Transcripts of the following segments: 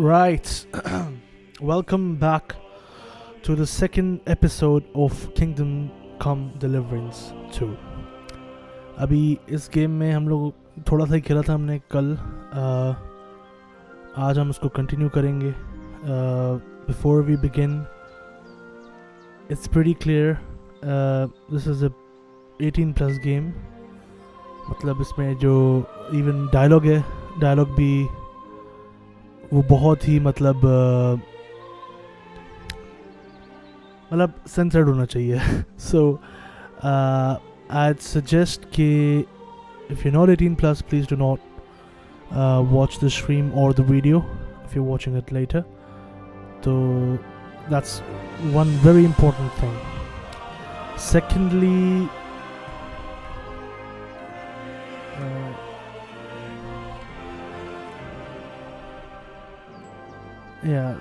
Right. Welcome back to the second episode of Kingdom Come Deliverance 2. अभी इस game में हम लोग थोड़ा सा ही खेला था हमने कल. आज हम उसको कंटिन्यू करेंगे. Before we begin, it's pretty clear this is a 18 plus game. मतलब इसमें जो even dialogue है, dialogue भी वो बहुत ही मतलब सेंसर्ड होना चाहिए. So I'd suggest कि if you're not 18 plus, please do not watch the stream or the video if you're watching it later. So that's one very important thing. Secondly,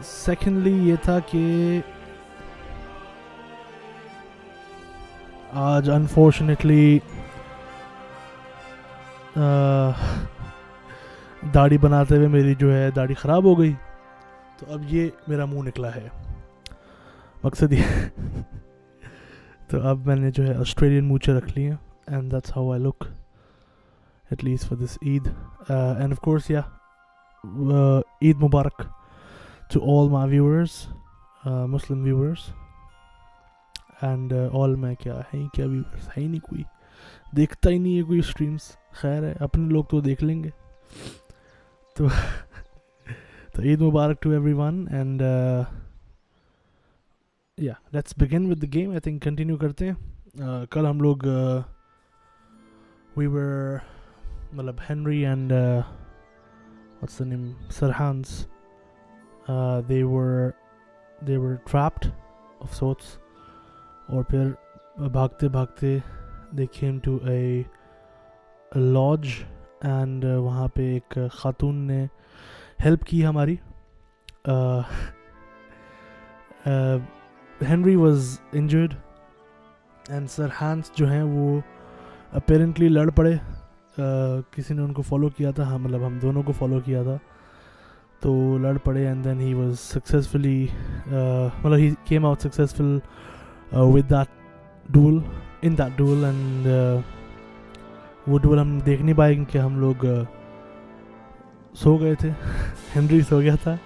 secondly ये था कि आज unfortunately दाढ़ी बनाते हुए मेरी जो है दाढ़ी ख़राब हो गई, तो अब ये मेरा मुंह निकला है. मकसद ये तो अब मैंने जो है ऑस्ट्रेलियन मूंछें रख ली हैं, and that's how I look at least for this Eid. And of course Eid Mubarak to all my viewers, Muslim viewers, and all मैं क्या viewers है ही नहीं, कोई देखता ही नहीं है कोई streams. खैर है, अपने लोग तो देख लेंगे. तो Eid Mubarak to everyone, and let's begin with the game. I think continue करते हैं. कल हम लोग we were मतलब Henry and what's the name, Sirhan's, they were trapped of sorts, और फिर भागते भागते they came to a lodge, and वहाँ पे एक खातून ने हेल्प की हमारी. Henry was injured and Sirhan's जो हैं वो apparently लड़ पड़े. किसी ने उनको फॉलो किया था, मतलब हम दोनों को फॉलो किया था, तो लड़ पड़े. And then he was successfully मतलब he came out successful with that duel, in that duel, and वो duel हम देख नहीं पाए क्योंकि हम लोग सो गए थे. हेनरी सो गया था.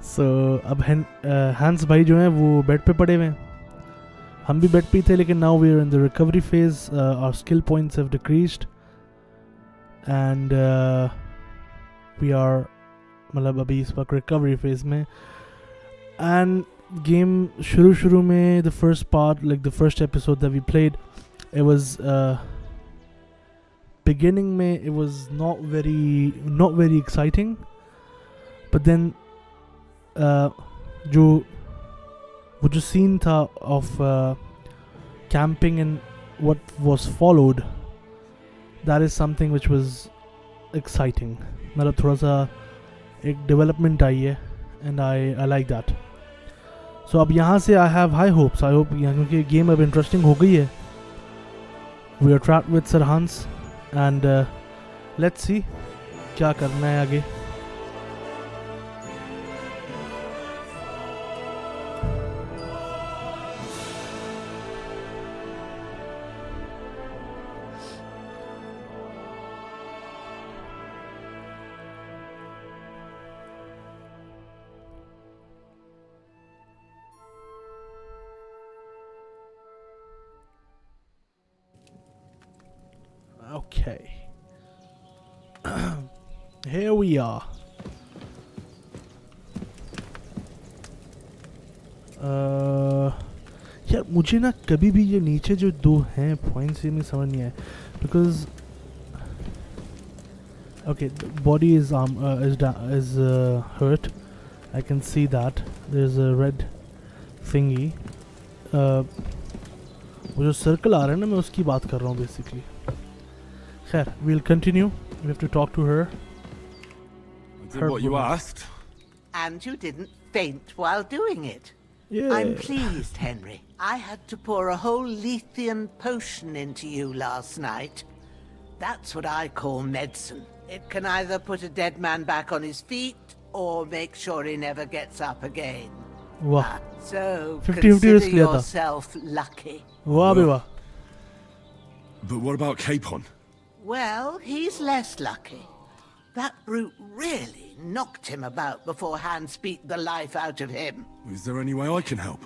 So अब हैंस भाई जो हैं वो बेड पे पड़े हुए हैं, हम भी बेड पे थे, लेकिन now we are in the recovery phase. Our skill points have decreased, and we are मतलब अभी इस वक्त recovery phase में. And game शुरू में the first part, like the first episode that we played, it was beginning में it was not very exciting, but then जो scene था of camping and what was followed, that is something which was exciting. मतलब थोड़ा सा एक development आई है, and I like that. So अब यहाँ से I have high hopes. I hope क्योंकि game अब interesting हो गई है. We are trapped with Sirhan's, and let's see क्या करना है आगे. Okay. Here we are. यार मुझे ना कभी भी ये नीचे जो दो हैं पॉइंट्स, ये मुझे समझ नहीं आया. Because okay, the body is hurt. I can see that. There's a red thingy. वो जो सर्कल आ रहा है ना, मैं उसकी बात कर रहा हूँ basically. Khair, we'll continue. We have to talk to her. I did what you asked. And you didn't faint while doing it. Yeah. I'm pleased, Henry. I had to pour a whole Lethean potion into you last night. That's what I call medicine. It can either put a dead man back on his feet, or make sure he never gets up again. वाह So 50-50 consider risk लिया था yourself lucky. वाह बे वाह But what about Capon? Well, he's less lucky. That brute really knocked him about before Hans beat the life out of him. Is there any way I can help?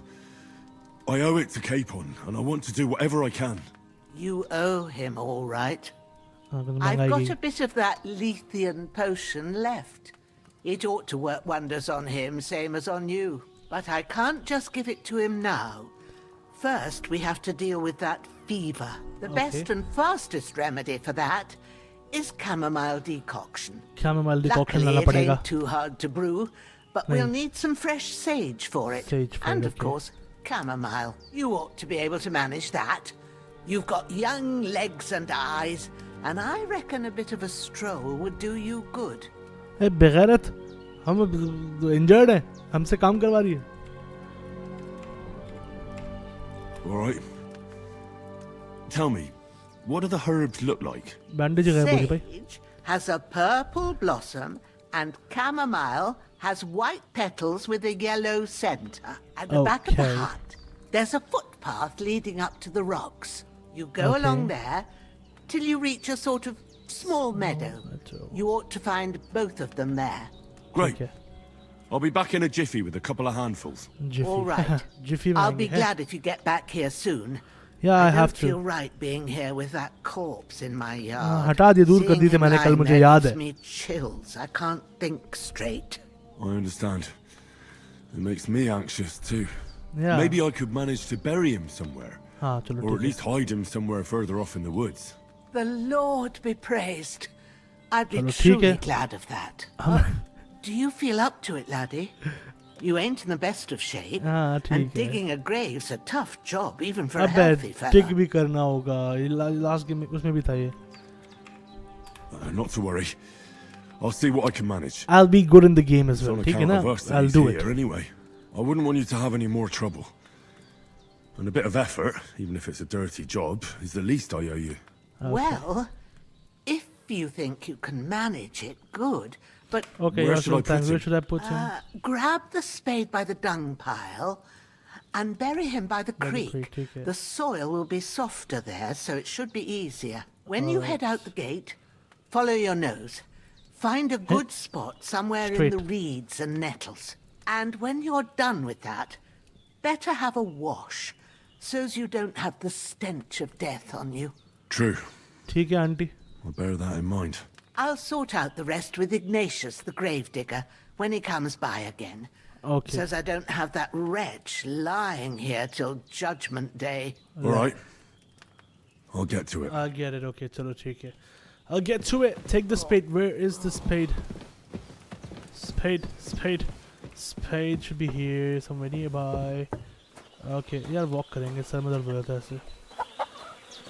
I owe it to Capon, and I want to do whatever I can. You owe him, all right. हाँ तो I've महंगाई got गई a bit of that Lethean potion left. It ought to work wonders on him, same as on you. But I can't just give it to him now. First, we have to deal with that fever. The best and fastest remedy for that is chamomile decoction. chamomile decoction Luckily, लाना it पड़ेगा ain't too hard to brew, but we'll need some fresh sage for it. Sage for and it, of okay. course, chamomile. You ought to be able to manage that. You've got young legs and eyes, and I reckon a bit of a stroll would do you good. ए बेगैरत हम injured हैं हमसे काम करवा रही है All right. Tell me, what do the herbs look like? Bandage गायब हो गई भाई Sage has a purple blossom, and chamomile has white petals with a yellow center. At the back of the Okay. hut, there's a footpath leading up to the rocks. You go Okay. along there till you reach a sort of small meadow. meadow. You ought to find both of them there. Great. ठीक है I'll be back in a jiffy with a couple of handfuls. Zifi All right. Zifi में I'll be आएंगे, हैं? glad if you get back here soon. Yeah, I don't have to. feel right being here with that corpse in my yard. हाँ, हटा दिए, दूर कर Seeing दी थी him मैंने कल, lying मुझे there याद gives है। me chills. I can't think straight. I understand. It makes me anxious too. Yeah. Maybe I could manage to bury him somewhere. हाँ चलो Or at ठीक least hide him somewhere further off in the woods. The Lord be praised. I'd be चलो ठीक truly है glad of that. हम Do you feel up to it, laddie? You ain't in the best of shape. हाँ And ठीक है digging a grave's a tough job, even for a अबे healthy टिक fella. भी करना होगा ये लास्ट गेम उसमें भी था ये Not to worry. I'll see what I can manage. I'll be good in the game as It's well on ठीक है account ना of us that I'll he's do here it anyway. I wouldn't want you to have any more trouble. And a bit of effort, even if it's a dirty job, is the least I owe you. Well, if you think you can manage it, good. But okay Where yeah, should I put where him? should I put him grab the spade by the dung pile and bury him by the By the creek. creek, ठीक है। The soil will be softer there, so it should be easier. When you head out the gate, follow your nose. Find a good spot somewhere Straight. in the reeds and nettles. And when you're done with that, better have a wash, so's you don't have the stench of death on you. True. ठीक है aunty I'll bear that in mind. I'll sort out the rest with Ignatius, the gravedigger, when he comes by again. okay Says I don't have that wretch lying here till Judgment Day. All right. I'll get to it. I'll get it okay चलो ठीक है I'll get to it take the spade where is the spade spade should be here somewhere nearby okay यार walk करेंगे sir में दर्द हो जाता है ऐसे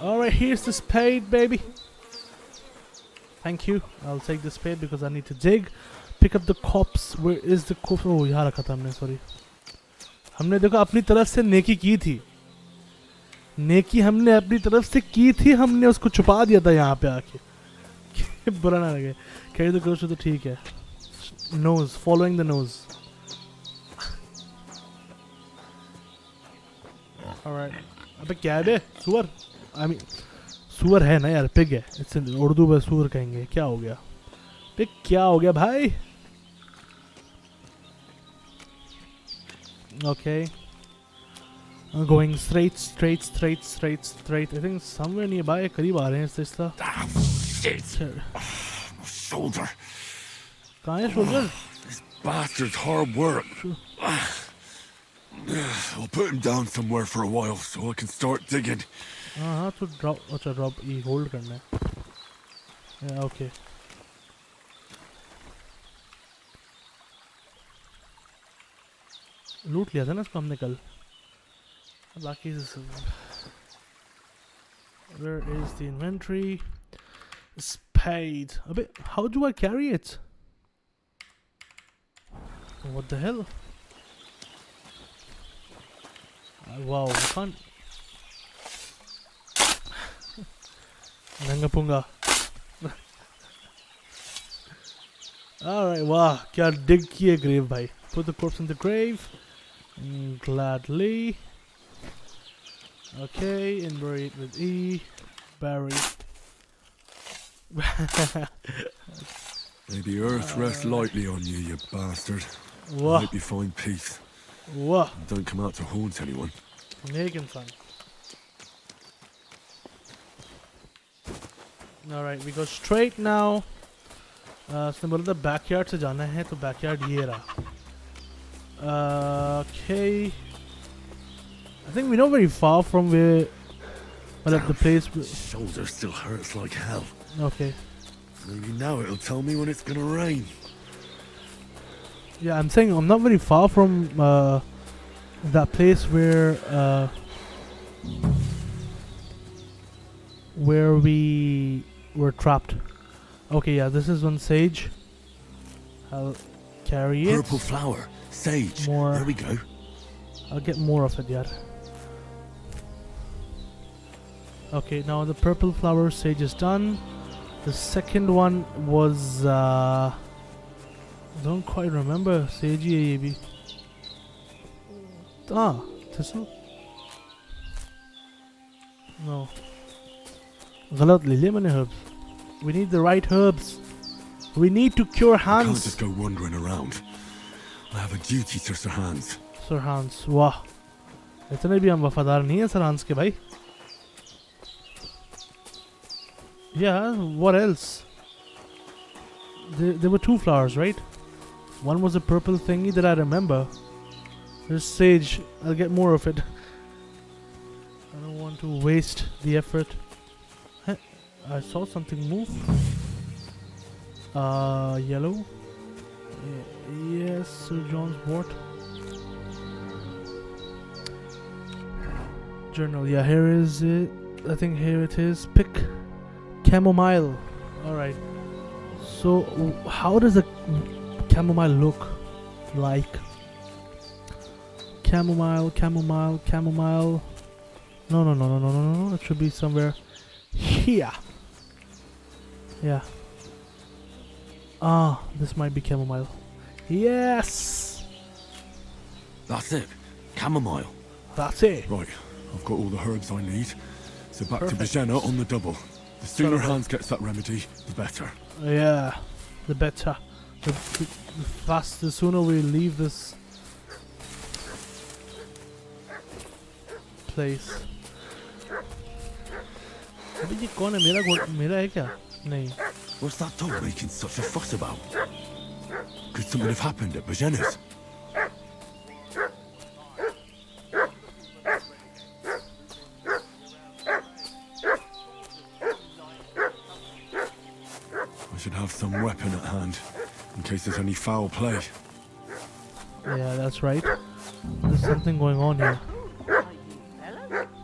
alright here's the spade baby thank you I'll take the spade because I need to dig pick up the corpse where is the corpse oh यहाँ रखा था हमने sorry हमने देखो अपनी तरफ से नेकी की थी नेकी हमने अपनी तरफ से की थी हमने उसको छुपा दिया था यहाँ पे आके बुरा ना लगे कैरी द क्लोज तो ठीक है nose following the nose alright अबे क्या है बे सुअर आई मीन सुअर है ना यार पिग है इससे उर्दू में सुअर कहेंगे क्या हो गया पिग क्या हो गया भाई okay I'm going straight. I think somewhere nearby. करीब आ रहे हैं इस तरह. Ah, shit. My shoulder. कहाँ है shoulder? This bastard's hard work. I'll put him down somewhere for a while so I can start digging. हाँ तो drop अच्छा drop E hold करना है. Yeah okay. लूट लिया था ना इसको हमने कल. बाकी where is the inventory? Spade. अबे how do I carry it? What the hell? Wow, we can't. Nanga punga. Alright, वाह क्या dig किए grave भाई. Put the corpse in the grave. Gladly. Okay, and bury it with E. Bury. May the earth rest lightly on you, you bastard. I Wah, hope you find peace. wah. And don't come out to haunt anyone. Naked son. Alright, we go straight now. उसने बोला था backyard से जाना है तो backyard ये रहा. Okay. I think we're not very far from where. Well, the place. Shoulder still hurts like hell. Okay. Maybe now it'll tell me when it's gonna rain. Yeah, I'm saying I'm not very far from that place where we were trapped. Okay, yeah, this is one sage. I'll carry it. Purple flower, sage. More. There we go. I'll get more of it, yeah. Okay, now the purple flower sage is done. The second one was I don't quite remember. Sage ही है ये भी. Ah, this one? No. गलत ले लिए मैंने herbs. We need the right herbs. We need to cure I can't Hans. just go wandering around. I have a duty to Sir Hans. Sir Hans, वाह. इतने भी हम वफादार नहीं हैं Sir Hans के भाई. Yeah, what else? There were two flowers, right? One was a purple thingy that I remember. There's sage. I'll get more of it. I don't want to waste the effort. I saw something move. Yellow. Yes, Sir John's wort. Journal. Yeah, here is it. I think here it is. Pick chamomile. Alright. So, how does a chamomile look like? Chamomile, chamomile, chamomile. No. It should be somewhere here. Yeah. Ah, this might be chamomile. Yes! That's it. Chamomile. That's it. Right. I've got all the herbs I need. So back Perfect. to Bijena on the double. The sooner Hans gets that remedy, the better. Yeah, the better. The faster, the sooner we leave this place. अबे ये कौन है? मेरा है क्या? नहीं. What's that dog making such a fuss about? Could something have happened at Bijena's? I should have some weapon at hand, in case there's any foul play. Yeah, that's right. There's something going on here.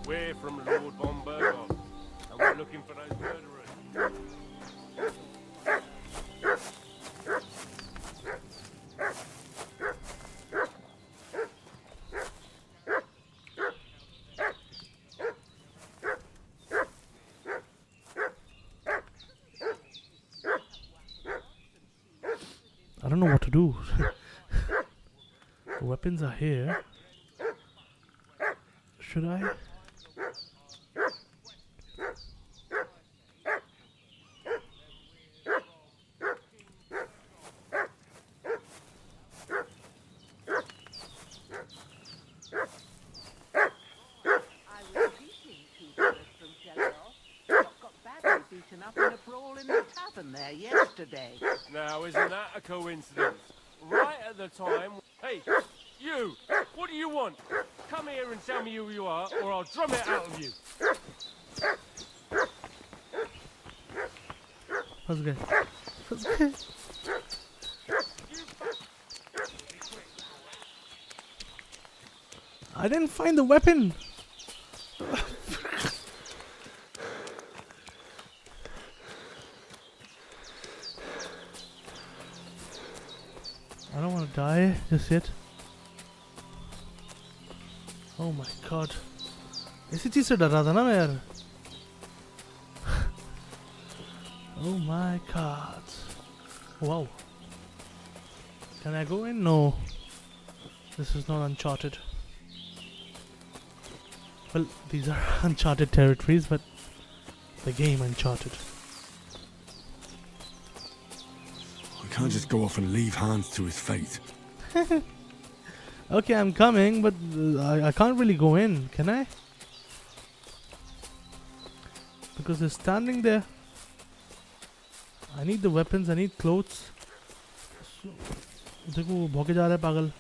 We're from Lord von Berghoff, and we're looking for those murderers. I don't know what to do. The weapons are here. Should I? Up in a brawl in the tavern there yesterday. Now, isn't that a coincidence? Right at the time... Hey, you! What do you want? Come here and tell me who you are, or I'll drum it out of you. That's good. That's good. I didn't find the weapon. I don't want to die just yet. Oh my god. इसी चीज से डर रहा था ना मैं यार. Oh my god. Wow. Can I go in? No. This is not Uncharted. Well, these are Uncharted territories, but the game Uncharted. I can't just go off and leave Hans to his fate. Okay, I'm coming, but I can't really go in, can I? Because they're standing there. I need the weapons, I need clothes. देखो वो भौंके जा रहा है पागल.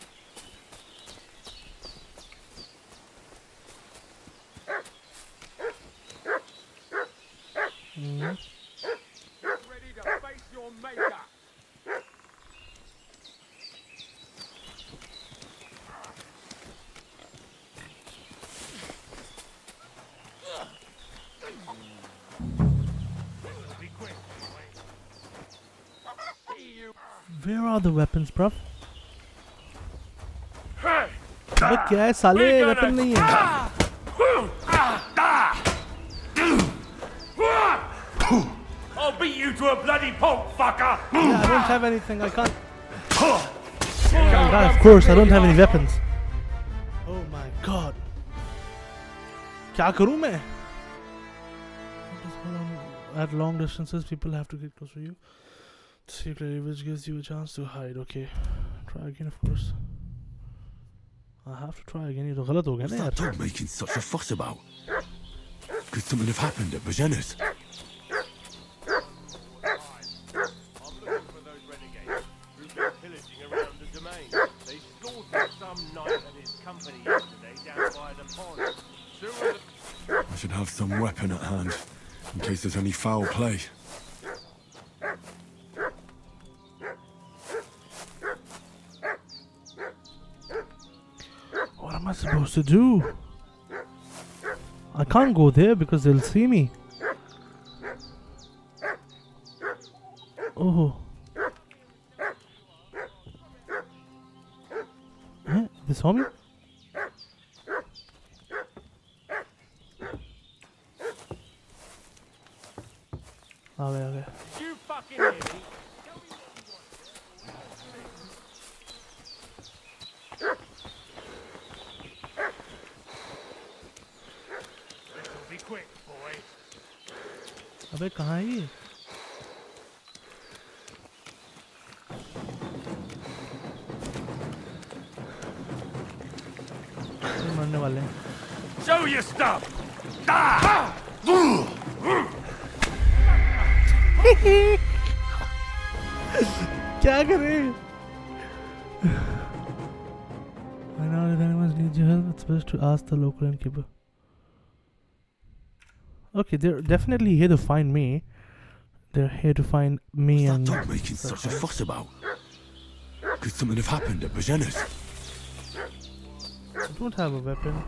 Ready to face your maker. Be quick, boy. See you. Where are the weapons, bruv? Hey! अबे क्या है साले? We're वेपन gonna- नहीं है. I'll beat you to a bloody pulp, fucker! Yeah, I don't have anything. I can't. Yeah, of course, I don't have any weapons. Oh my god. क्या करूँ मैं? At long distances, people have to get close to you. Secretly, which gives you a chance to hide. Okay, try again, of course. I have to try again. ये तो गलत हो गया What's ना that यार. dog making such a fuss about? Could something have happened at Bajena's? I'm looking for those renegades who've been pillaging around the domain. They slaughtered some knight and his company yesterday down by the pond. Sewer the I should have some weapon at hand, in case there's any foul play. What am I supposed to do? I can't go there because they'll see me. Oh. Huh? They saw me? Okay. You fucking hear me? This'll be quick, boy. अबे कहाँ है ये? ये मरने वाले हैं. Show your stuff! क्या करें? I know if anyone needs your help, it's best to ask the local innkeeper. Okay, they're definitely here to find me. They're here to find me What's and. that dog making such a fuss about? Could something have happened at Bajena's? I don't have a weapon.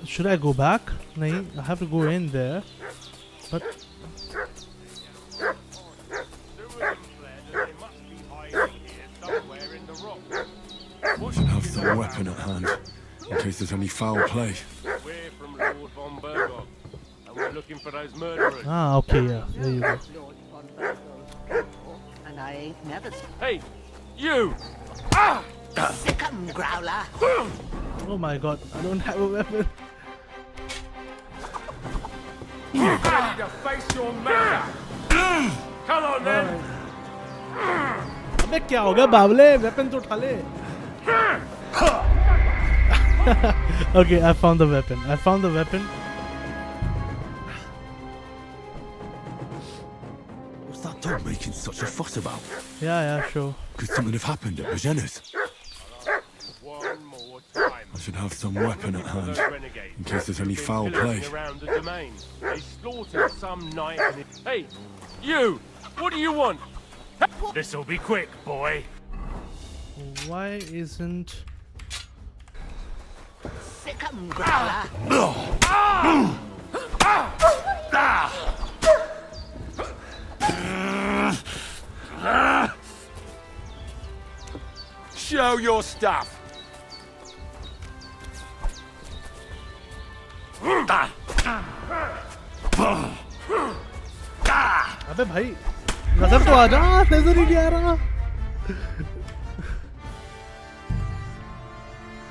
Should I go back? No, I have to go in there. But Sewer them fled and they must be hiding here somewhere in the rock. I should have some weapon at hand, in case there's any foul play. We're from Lord von Burgos, and we're looking for those murderers. okay, yeah, there you go. Lord von Burgos, and I ain't never Hey, you! sick 'em, growler. Oh my god, I don't have a weapon. Ready to face your maker! Come on then! अबे क्या हो गया बावले? Weapon तो उठा ले. Okay, I found the weapon. What's that dog making such a fuss about? Yeah, sure. Could something have happened at Bajena's? One more time. I should have some weapon at hand, Those renegades in case there's any who've been foul play. pillaging around the domain. They slaughtered some knight and his... Hey, you! What do you want? This'll be quick, boy. Why isn't... Sick 'em, growler. Show your stuff. अबे भाई नजर तो आ जा, नजर ही नहीं आ रहा.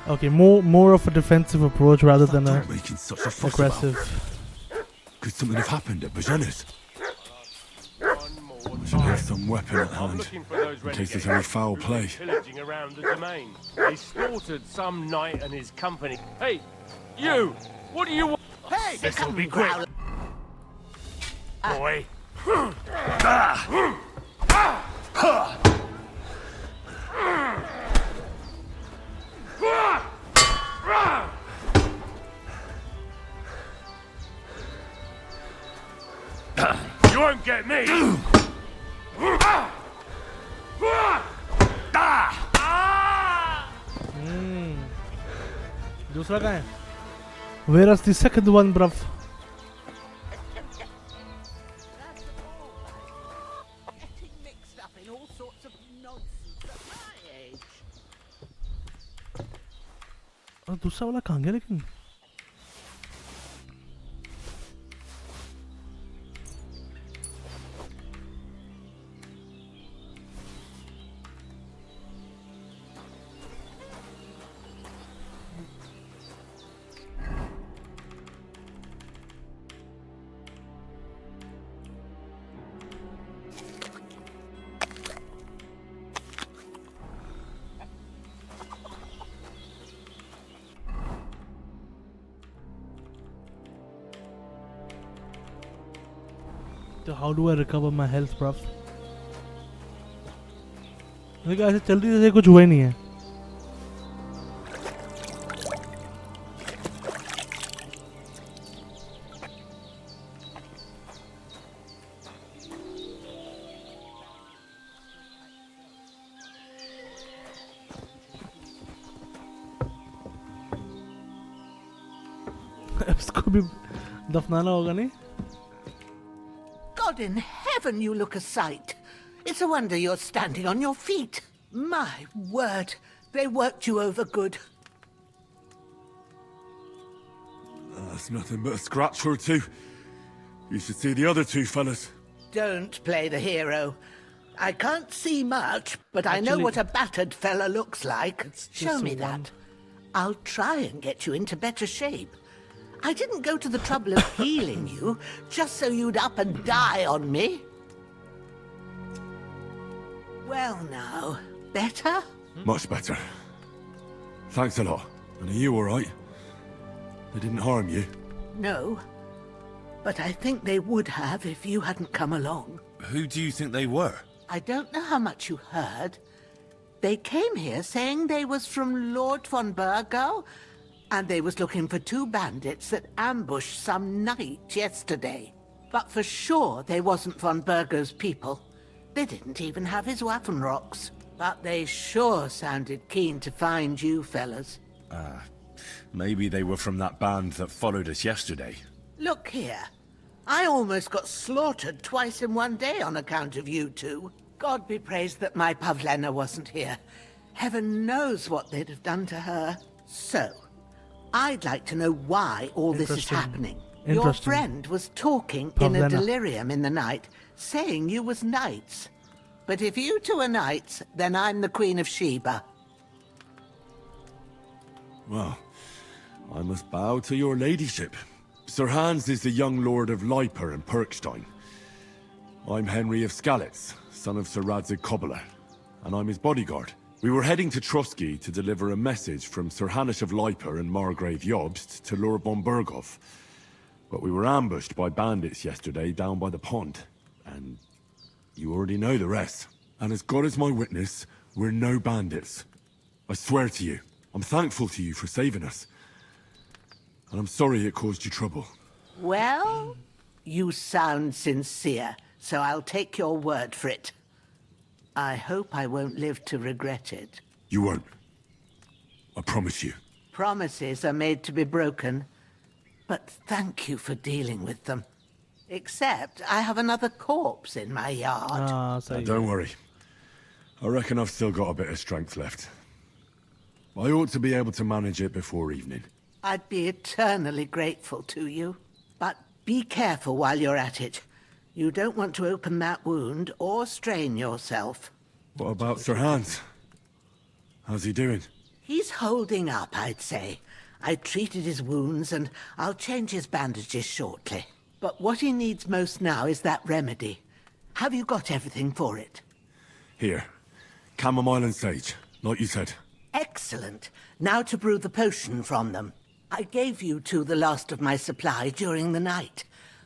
Okay, more of a defensive approach rather than a Stop making such a fuss aggressive. about. Could something have happened at Bajanas? One more I should time. have some weapon at I'm hand, looking for those in case there's renegades any foul who've play. been pillaging around the domain. They slaughtered some knight and his company. Hey, you! What do you want? Hey, This'll come be quick, growl. boy. You won't get me! दूसरा कहाँ है? Where is the second one, bruv? Getting mixed up in all sorts of nonsense at my age. और दूसरा वाला कहाँ गया लेकिन? So how do I recover my health, bruv? देखो ऐसे चल रही जैसे कुछ हुआ ही नहीं है. इसको भी दफनाना होगा नहीं? God in heaven, you look a sight. It's a wonder you're standing on your feet. My word, they worked you over good. That's nothing but a scratch or two. You should see the other two fellas. Don't play the hero. I can't see much, but I know Actually- what a battered fella looks like. It's Show just me a one. that. I'll try and get you into better shape. I didn't go to the trouble of healing you just so you'd up and die on me. Well now, better? Much better. Thanks a lot. And are you alright? They didn't harm you? No. But I think they would have if you hadn't come along. Who do you think they were? I don't know how much you heard. They came here saying they was from Lord von Burgo, and they was looking for two bandits that ambushed some knight yesterday. But for sure they wasn't von Burgo's people. They didn't even have his Waffenrocks. But they sure sounded keen to find you fellas. Maybe they were from that band that followed us yesterday. Look here. I almost got slaughtered twice in one day on account of you two. God be praised that my Pavlena wasn't here. Heaven knows what they'd have done to her. So, I'd like to know why all this is Interesting. happening. Your Interesting. friend was talking in a Pavlena. delirium in the night, saying you was knights. But if you two are knights, then I'm the Queen of Sheba. Well, I must bow to your ladyship. Sir Hans is the young lord of Leiper and Perkstein. I'm Henry of Skalitz, son of Sir Radzig Cobbler, and I'm his bodyguard. We were heading to Trusky to deliver a message from Sir Hanish of Leiper and Margrave Jobst to Lord von Burgov. But we were ambushed by bandits yesterday down by the pond, and you already know the rest. And as God is my witness, we're no bandits. I swear to you, I'm thankful to you for saving us. And I'm sorry it caused you trouble. Well, you sound sincere, so I'll take your word for it. I hope I won't live to regret it. You won't. I promise you. Promises are made to be broken, but thank you for dealing with them. Except I have another corpse in my yard. हाँ सही है. Don't worry. I reckon I've still got a bit of strength left. I ought to be able to manage it before evening. I'd be eternally grateful to you. But be careful while you're at it. You don't want to open that wound or strain yourself. What about Sir Hans? How's he doing? He's holding up, I'd say. I treated his wounds and I'll change his bandages shortly. But what he needs most now is that remedy. Have you got everything for it? Here. Chamomile and sage, like you said. Excellent. Now to brew the potion from them. I gave you two the last of my supply during the night.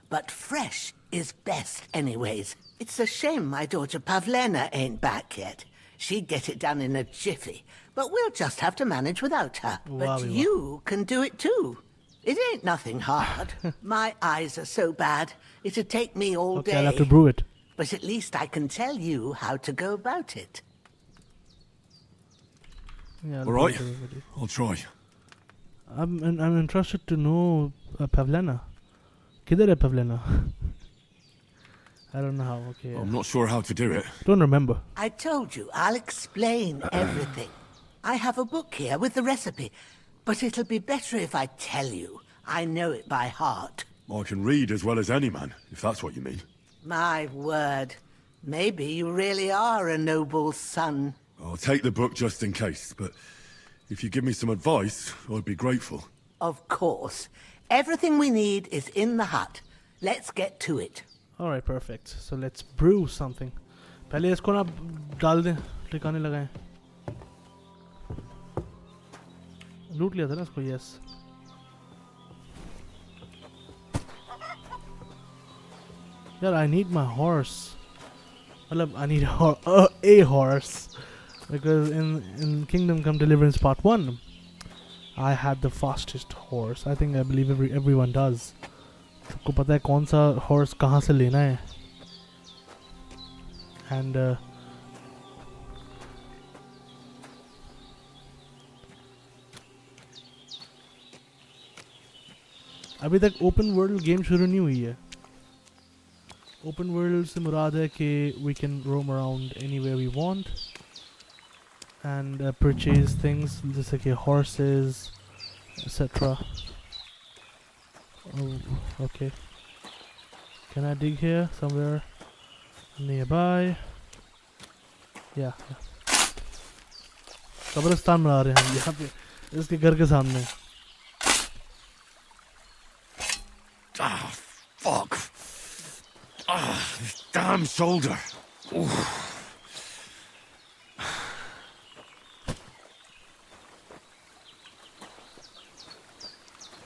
But fresh is best anyways. It's a shame my daughter Pavlena ain't back yet. She'd get it done in a jiffy. But we'll just have to manage without her. But you can do it too. It ain't nothing hard. My eyes are so bad, it'd take me all day. I'll have to brew it. But at least I can tell you how to go about it. Yeah, All right, I'll try. I'm interested to know Pavlena. Kidhar hai Pavlena? I don't know how. Okay. I'm not sure how to do it. Don't remember. I told you, I'll explain everything. I have a book here with the recipe, but it'll be better if I tell you. I know it by heart. I can read as well as any man, if that's what you mean. My word. Maybe you really are a noble son. I'll take the book just in case, but if you give me some advice, I'd be grateful. Of course. Everything we need is in the hut. Let's get to it. Alright, perfect. So let's brew something. पहले इसको ना डाल दें, ठिकाने लगाएं. लूट लिया था ना इसको, yes. यार, I need my horse. मतलब I need a horse. Because in Kingdom Come Deliverance Part 1, I had the fastest horse. I believe everyone does. सबको पता है कौन सा horse कहाँ से लेना है. And अभी तक open world game शुरू नहीं हुई है. Open world से मुराद है कि we can roam around anywhere we want and purchase things जैसे कि horses, etc. Oh, okay. Can I dig here somewhere nearby? Yeah. कब्रिस्तान बना रहे हैं हम यहाँ पे इसके घर के सामने. Ah, fuck. Ah, this damn shoulder. Oof.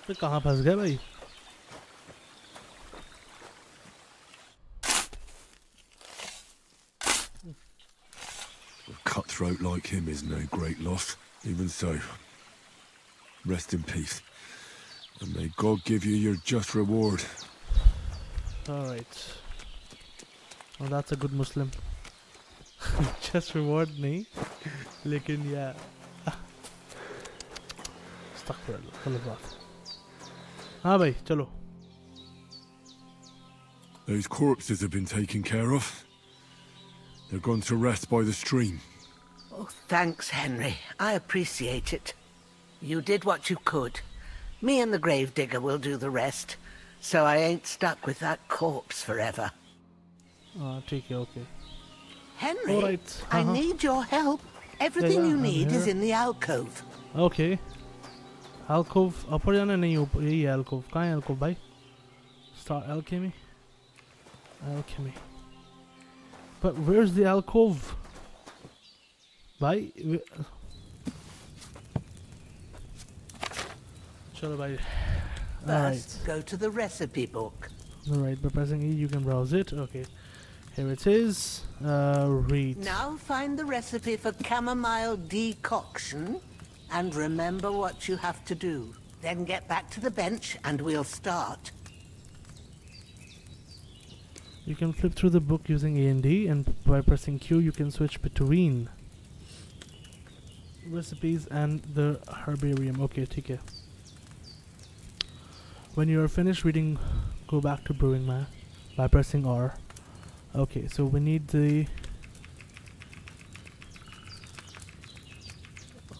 तो कहाँ फंस गए भाई? A cutthroat like him is no great loss. Even so, rest in peace. And may God give you your just reward. Alright. Well, that's a good Muslim. Just reward नहीं, लेकिन yeah. Astaghfirullah, गलत बात. हाँ भाई, चलो. Those corpses have been taken care of. They're gone to rest by the stream. Oh, thanks, Henry. I appreciate it. You did what you could. Me and the gravedigger will do the rest, so I ain't stuck with that corpse forever. ठीक है, okay. Henry, Alright, I need your help. Everything you I'm need is here. in the alcove. Okay. Alcove, ऊपर जाना नहीं, ऊपर यही है alcove. कहाँ है alcove भाई? Start alchemy. Alchemy. But where's the alcove? भाई चलो भाई. First, go to the recipe book. Alright, by pressing E you can browse it. Okay. Here it is. Read. Now find the recipe for chamomile decoction and remember what you have to do. Then get back to the bench and we'll start. You can flip through the book using A and D, and by pressing Q you can switch between recipes and the herbarium. Okay, ठीक है. When you are finished reading, go back to brewing by pressing R. Okay, so we need the...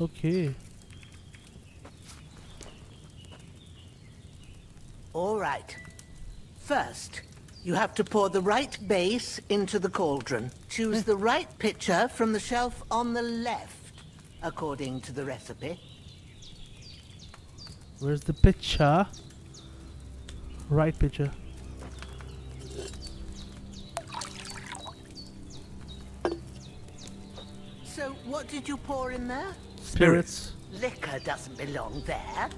Okay. All right. First, You have to pour the right base into the cauldron. Choose the right pitcher from the shelf on the left, according to the recipe. Where's the pitcher? Right pitcher. So, what did you pour in there? Spirits. Liquor doesn't belong there.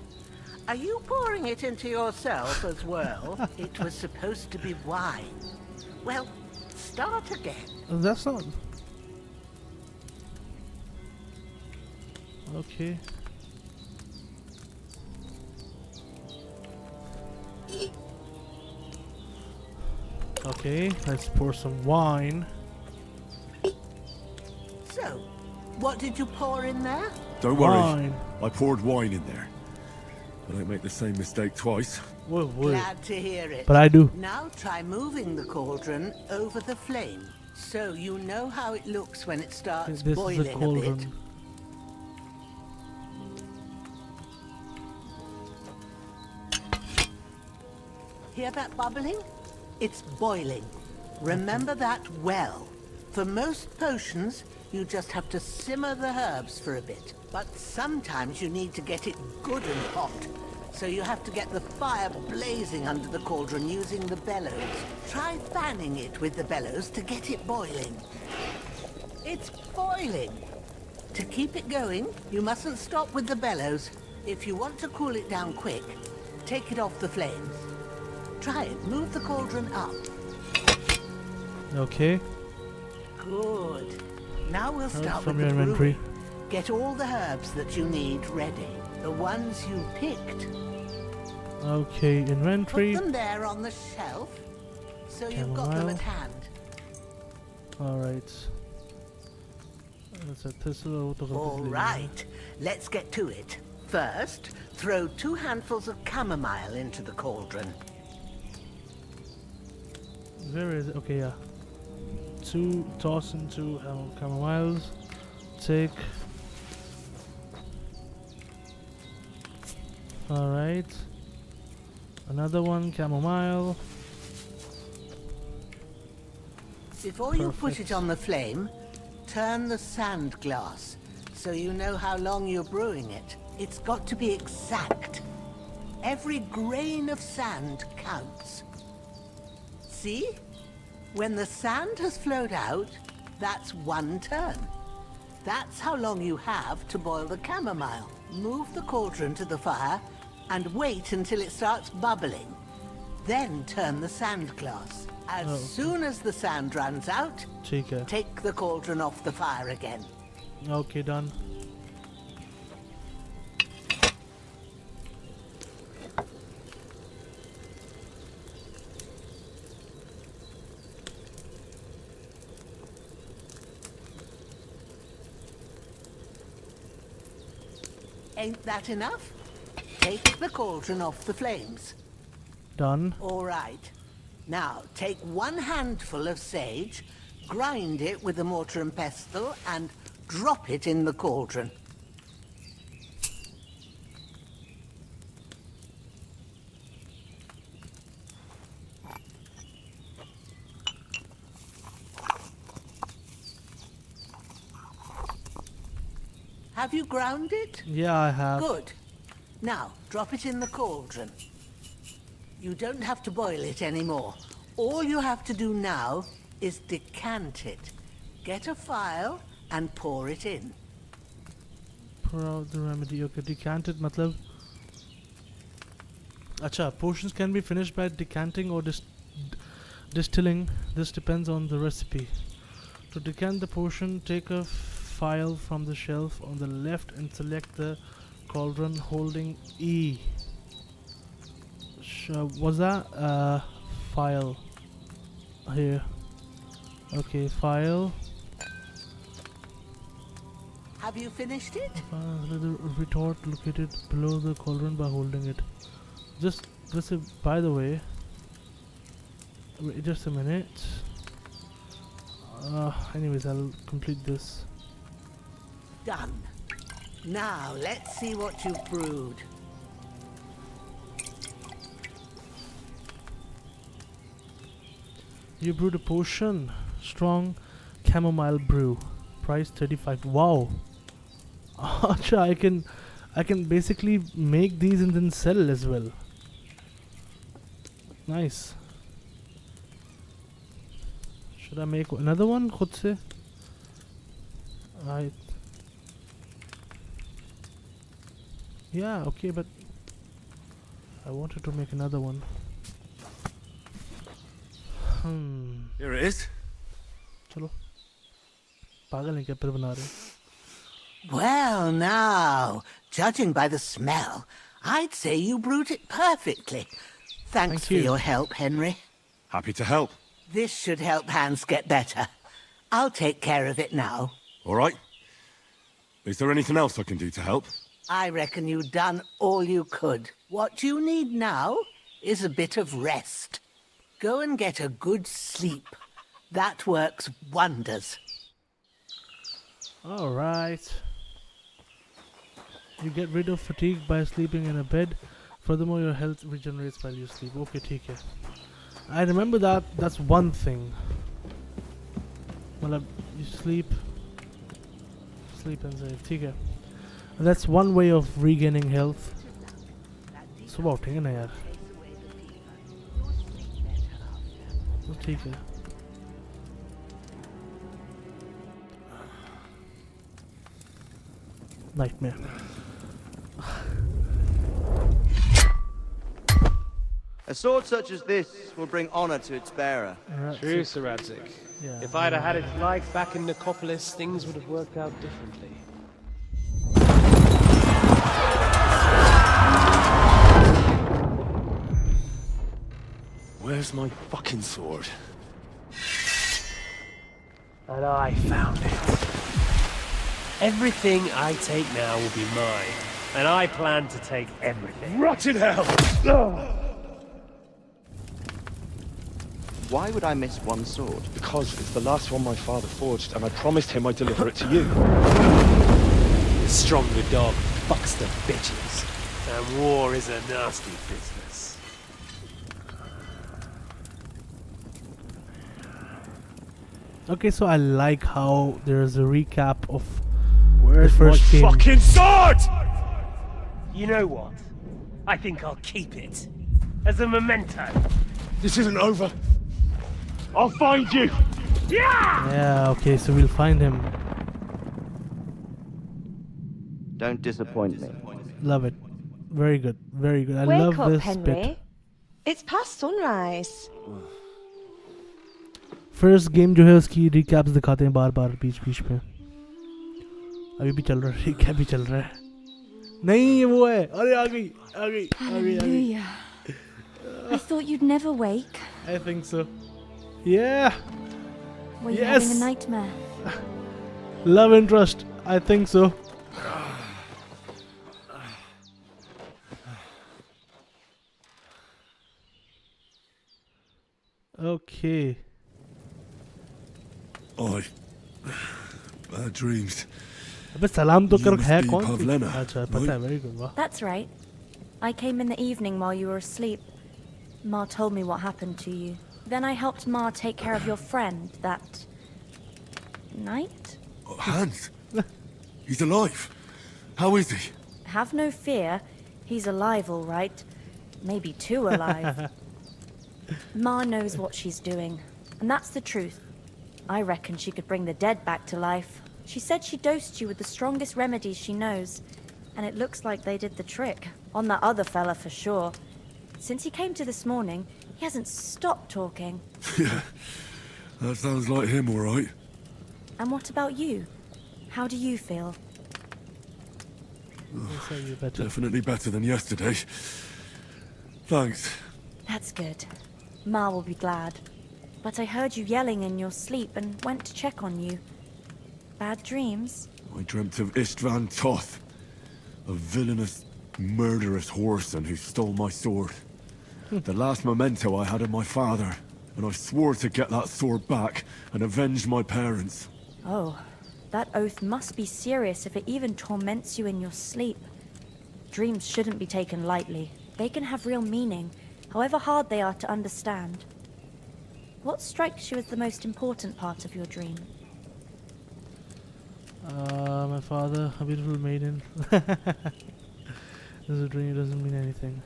Are you pouring it into yourself as well? It was supposed to be wine. Well, start again. That's not. Okay. Okay, let's pour some wine. So, what did you pour in there? Don't worry. Wine. I poured wine in there. I don't make the same mistake twice. Whoa, whoa. Glad to hear it. But I do. Now try moving the cauldron over the flame, so you know how it looks when it starts This is boiling the a bit. cauldron. Hear that bubbling? It's boiling. Remember that well. For most potions, you just have to simmer the herbs for a bit. But sometimes you need to get it good and hot. So you have to get the fire blazing under the cauldron using the bellows. Try fanning it with the bellows to get it boiling. It's boiling. To keep it going, you mustn't stop with the bellows. If you want to cool it down quick, take it off the flames. Try it. Move the cauldron up. Okay. Good. Now we'll start from with your the inventory. brewing. Get all the herbs that you need ready. The ones you picked. Okay, inventory. Put them there on the shelf, so you've got them Chamomile. at hand. Alright. That's a thistle. All right. Let's get to it. First, throw 2 handfuls of chamomile into the cauldron. Where is it? Okay, yeah. 2 toss into chamomiles. Take. Alright. Another one, chamomile. Before you put Perfect. it on the flame, turn the sand glass so you know how long you're brewing it. It's got to be exact. Every grain of sand counts. See? When the sand has flowed out, that's 1 turn. That's how long you have to boil the chamomile. Move the cauldron to the fire and wait until it starts bubbling. Then turn the sand glass. As soon as the sand runs out, ठीक है. take the cauldron off the fire again. Okay, done. Ain't that enough? Take the cauldron off the flames. Done. All right. Now, take 1 handful of sage, grind it with a mortar and pestle, and drop it in the cauldron. Have you ground it? Yeah, I have. Good. Now, drop it in the cauldron. You don't have to boil it anymore. All you have to do now is decant it. Get a phial and pour it in. Pour out the remedy. Okay, decanted matlab. Acha, potions can be finished by decanting or distilling. This depends on the recipe. To decant the potion, take a phial from the shelf on the left and select the cauldron holding E. Was that phial? Here. Okay, phial. Have you finished it? The retort located below the cauldron by holding it. Just by the way, wait just a minute. Anyways, I'll complete this. Done. Now, let's see what you've brewed. You brewed a potion. Strong chamomile brew. Price 35. Wow. Acha, I can basically make these and then sell as well. Nice. Should I make another one? खुद से? Yeah, okay, but I wanted to make another one. Here it is. चलो पागल हैं क्या फिर बना रहे? Well, now, judging by the smell, I'd say you brewed it perfectly. Thanks Thank for you. your help, Henry. Happy to help. This should help Hans get better. I'll take care of it now. All right. Is there anything else I can do to help? I reckon you've done all you could. What you need now is a bit of rest. Go and get a good sleep. That works wonders. All right. You get rid of fatigue by sleeping in a bed. Furthermore, your health regenerates while you sleep. Okay, ठीक है. I remember that. That's one thing. मतलब you sleep and save. ठीक है. That's one way of regaining health. सुबह उठेंगे ना यार. तो ठीक है. Nightmare. A sword such as this will bring honor to its bearer. True, Sir Radzik. Yeah. If I'd have had its life back in Nicopolis, things would have worked out differently. Where's my fucking sword? And I found it. Everything I take now will be mine, and I plan to take everything. Rotted hell! Why would I miss one sword? Because it's the last one my father forged, and I promised him I'd deliver it to you. The stronger dog fucks the bitches, and war is a nasty business. Okay, so I like how there's a recap of Where's the first game. fucking sword? You know what? I think I'll keep it. As a memento. This isn't over. I'll find you. Yeah, okay, so we'll find him. Don't disappoint me. Love it. Very good. Very good. I Wake love up, this Henry. bit. It's past sunrise. First game जो है उसकी recaps दिखाते हैं बार बार बीच बीच में. अभी भी चल रहा है. रिकैप भी चल रहा है. नहीं ये वो है. अरे आ गई. Hallelujah. I thought you'd never wake. I think so. Yeah. Were you Yes. having a nightmare? Love interest. I think so. Okay. Bad dreams. अबे सलाम तो You कर must है be कौन? Pavlena, अच्छा पता है. right? Very good. वाह. That's right. I came in the evening while you were asleep. Ma told me what happened to you. Then I helped Ma take care of your friend that night. Oh, Hans. He's alive. How is he? Have no fear. He's alive, all right. Maybe too alive. Ma knows what she's doing, and that's the truth. I reckon she could bring the dead back to life. She said she dosed you with the strongest remedies she knows, and it looks like they did the trick. On that other fella for sure. Since he came to this morning, he hasn't stopped talking. Yeah, that sounds like him, all right. And what about you? How do you feel? So you better. Definitely better than yesterday. Thanks. That's good. Ma will be glad. But I heard you yelling in your sleep and went to check on you. Bad dreams? I dreamt of Istvan Toth, a villainous, murderous whoreson who stole my sword. The last memento I had of my father, and I swore to get that sword back and avenge my parents. Oh, that oath must be serious if it even torments you in your sleep. Dreams shouldn't be taken lightly. They can have real meaning, however hard they are to understand. What strikes you as the most important part of your dream? My father, a beautiful maiden. This is a dream, doesn't mean anything.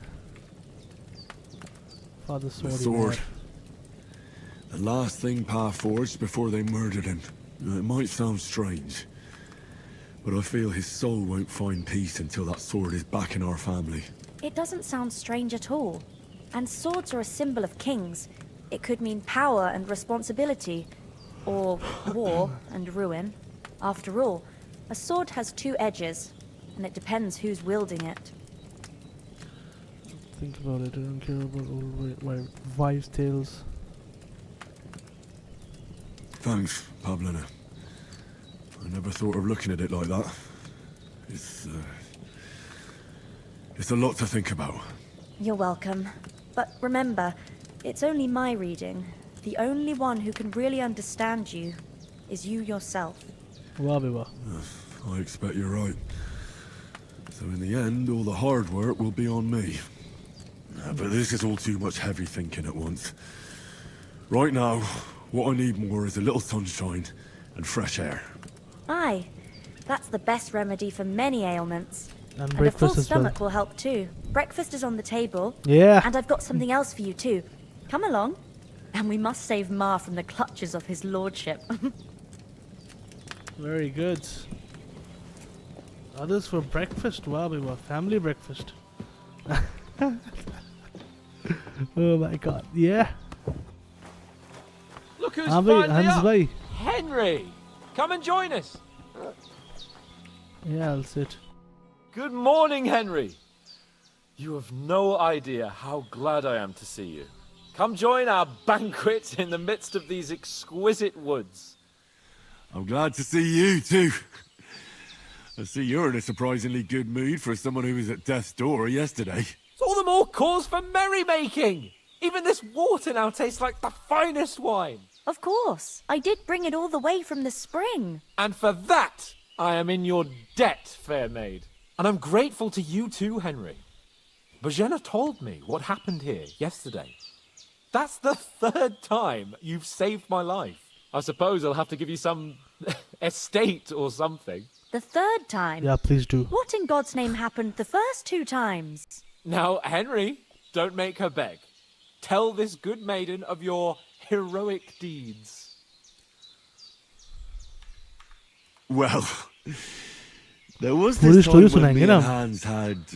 Father's The sword. sword. The last thing Pa forged before they murdered him. It might sound strange, but I feel his soul won't find peace until that sword is back in our family. It doesn't sound strange at all. And swords are a symbol of kings. It could mean power and responsibility, or war and ruin. After all, a sword has two edges, and it depends who's wielding it. Think about it, I don't care about old wives' tales. Thanks, Pavlina. I never thought of looking at it like that. It's a lot to think about. You're welcome. But remember, it's only my reading. The only one who can really understand you is you yourself. Wabiwa. I expect you're right. So in the end, all the hard work will be on me. But this is all too much heavy thinking at once. Right now, what I need more is a little sunshine and fresh air. Aye, that's the best remedy for many ailments. And And a breakfast full as well. stomach will help too. Breakfast is on the table. Yeah. And I've got something else for you too. Come along. And we must save Ma from the clutches of his lordship. Very good. Others for breakfast. Wabiwa. Family breakfast. Oh my god. Yeah. Look who's हाँ भाई, finally Hans up. भाई. Henry, come and join us. Yeah, I'll sit. Good morning, Henry. You have no idea how glad I am to see you. Come join our banquet in the midst of these exquisite woods. I'm glad to see you too. I see you're in a surprisingly good mood for someone who was at death's door yesterday. It's all the more cause for merrymaking. Even this water now tastes like the finest wine. Of course. I did bring it all the way from the spring. And for that, I am in your debt, fair maid. And I'm grateful to you too, Henry. Bojena told me what happened here yesterday. That's the third time you've saved my life. I suppose I'll have to give you some estate or something. The third time? Yeah, please do. What in God's name happened the first two times? Now, Henry, don't make her beg. Tell this good maiden of your heroic deeds. Well, there was पूरी this story time when me सुनाएंगे ना and हम. Hans had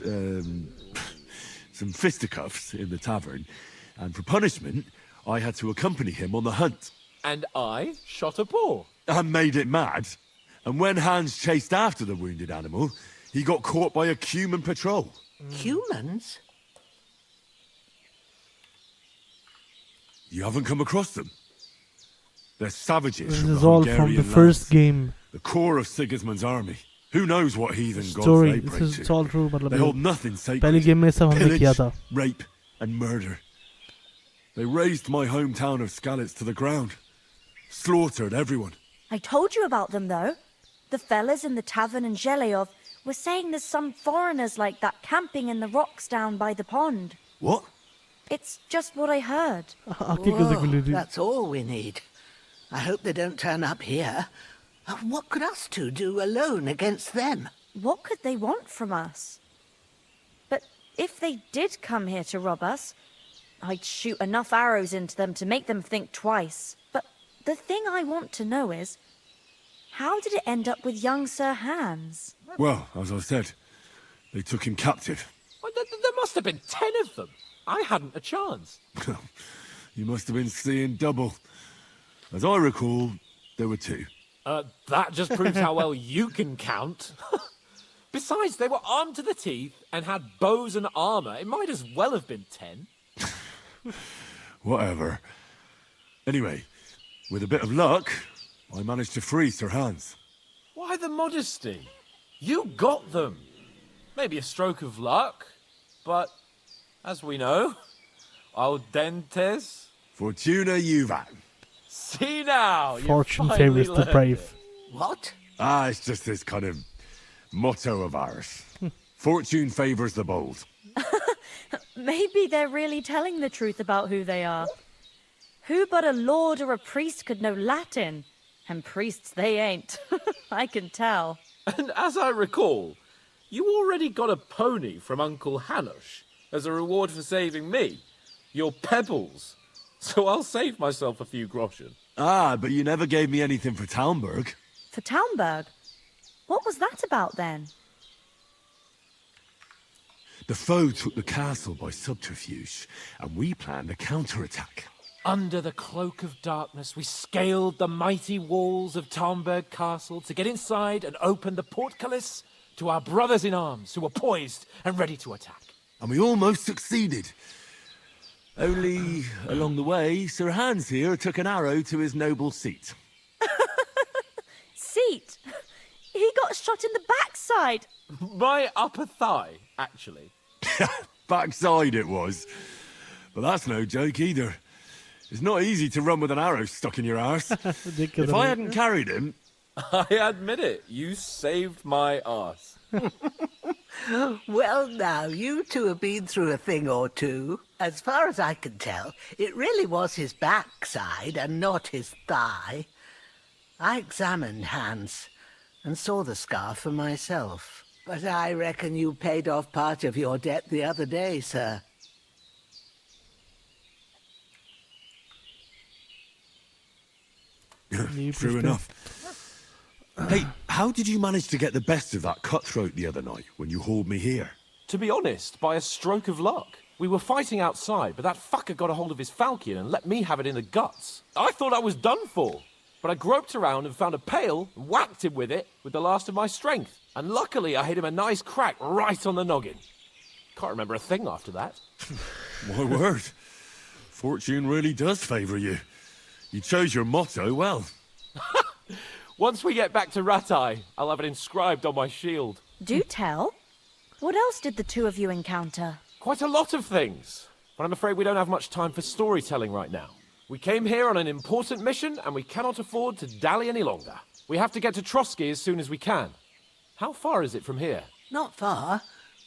some fisticuffs in the tavern, and for punishment, I had to accompany him on the hunt. And I shot a boar. I made it mad, and when Hans chased after the wounded animal, he got caught by a human patrol. Humans? You haven't come across them? They're savages This from is the all from Hungarian the first lands. game. The core of Sigismund's army. Who knows what heathen gods Story. they This pray is to? it's all true. मतलब They hold nothing sacred. पहली game में सब हमने किया Pillage, था. rape, and murder. They razed my hometown of Skalitz to the ground. Slaughtered everyone. I told you about them, though. The fellas in the tavern in Zheleyov were saying there's some foreigners like that camping in the rocks down by the pond. What? It's just what I heard. आके कैसे खुली थी? That's all we need. I hope they don't turn up here. What could us two do alone against them? What could they want from us? But if they did come here to rob us, I'd shoot enough arrows into them to make them think twice. But the thing I want to know is, how did it end up with young Sir Hans? Well, as I said, they took him captive. Well, there must have been 10 of them. I hadn't a chance. You must have been seeing double. As I recall, there were 2. That just proves how well you can count. Besides, they were armed to the teeth and had bows and armor. It might as well have been 10. Whatever. Anyway, with a bit of luck, I managed to free Sir Hans. Why the modesty? You got them. Maybe a stroke of luck, but as we know, audentes. Fortuna juvat. See now, you Fortune finally favors the learned brave. it. What? It's just this kind of motto of ours. Fortune favors the bold. Maybe they're really telling the truth about who they are. Who but a lord or a priest could know Latin? And priests they ain't. I can tell. And as I recall, you already got a pony from Uncle Hanush as a reward for saving me. Your pebbles. So I'll save myself a few groschen. Ah, but you never gave me anything for Talmberg. For Talmberg? What was that about then? The foe took the castle by subterfuge, and we planned a counterattack. Under the cloak of darkness, we scaled the mighty walls of Talmberg Castle to get inside and open the portcullis to our brothers in arms who were poised and ready to attack. And we almost succeeded. Only, along the way, Sir Hans here took an arrow to his noble seat. Seat? He got shot in the backside. My upper thigh, actually. Backside it was. But that's no joke either. It's not easy to run with an arrow stuck in your arse. If I hadn't carried him... I admit it, you saved my arse. Well, now, you two have been through a thing or two. As far as I can tell, it really was his backside and not his thigh. I examined Hans and saw the scar for myself. But I reckon you paid off part of your debt the other day, sir. True enough. Hey, how did you manage to get the best of that cutthroat the other night when you hauled me here? To be honest, by a stroke of luck. We were fighting outside, but that fucker got a hold of his falchion and let me have it in the guts. I thought I was done for. But I groped around and found a pail and whacked him with it with the last of my strength. And luckily I hit him a nice crack right on the noggin. Can't remember a thing after that. My word. Fortune really does favour you. You chose your motto well. Once we get back to Ratai, I'll have it inscribed on my shield. Do tell. What else did the two of you encounter? Quite a lot of things. But I'm afraid we don't have much time for storytelling right now. We came here on an important mission, and we cannot afford to dally any longer. We have to get to Trotsky as soon as we can. How far is it from here? Not far.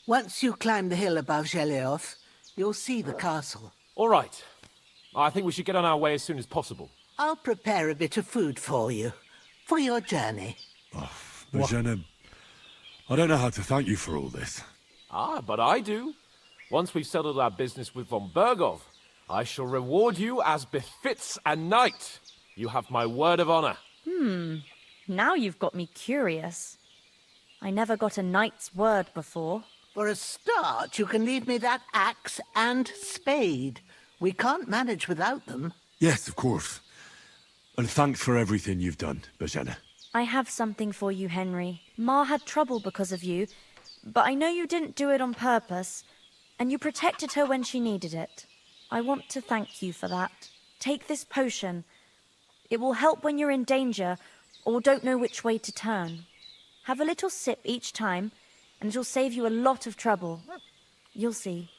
Once you climb the hill above Zheleov, you'll see the castle. All right. I think we should get on our way as soon as possible. I'll prepare a bit of food for you, for your journey. Bożena, I don't know how to thank you for all this. Ah, but I do. Once we've settled our business with von Bergov, I shall reward you as befits a knight. You have my word of honor. Now you've got me curious. I never got a knight's word before. For a start, you can leave me that axe and spade. We can't manage without them. Yes, of course. And thanks for everything you've done, Bożena. I have something for you, Henry. Ma had trouble because of you, but I know you didn't do it on purpose, and you protected her when she needed it. I want to thank you for that. Take this potion. It will help when you're in danger or don't know which way to turn. Have a little sip each time, and it'll save you a lot of trouble. You'll see.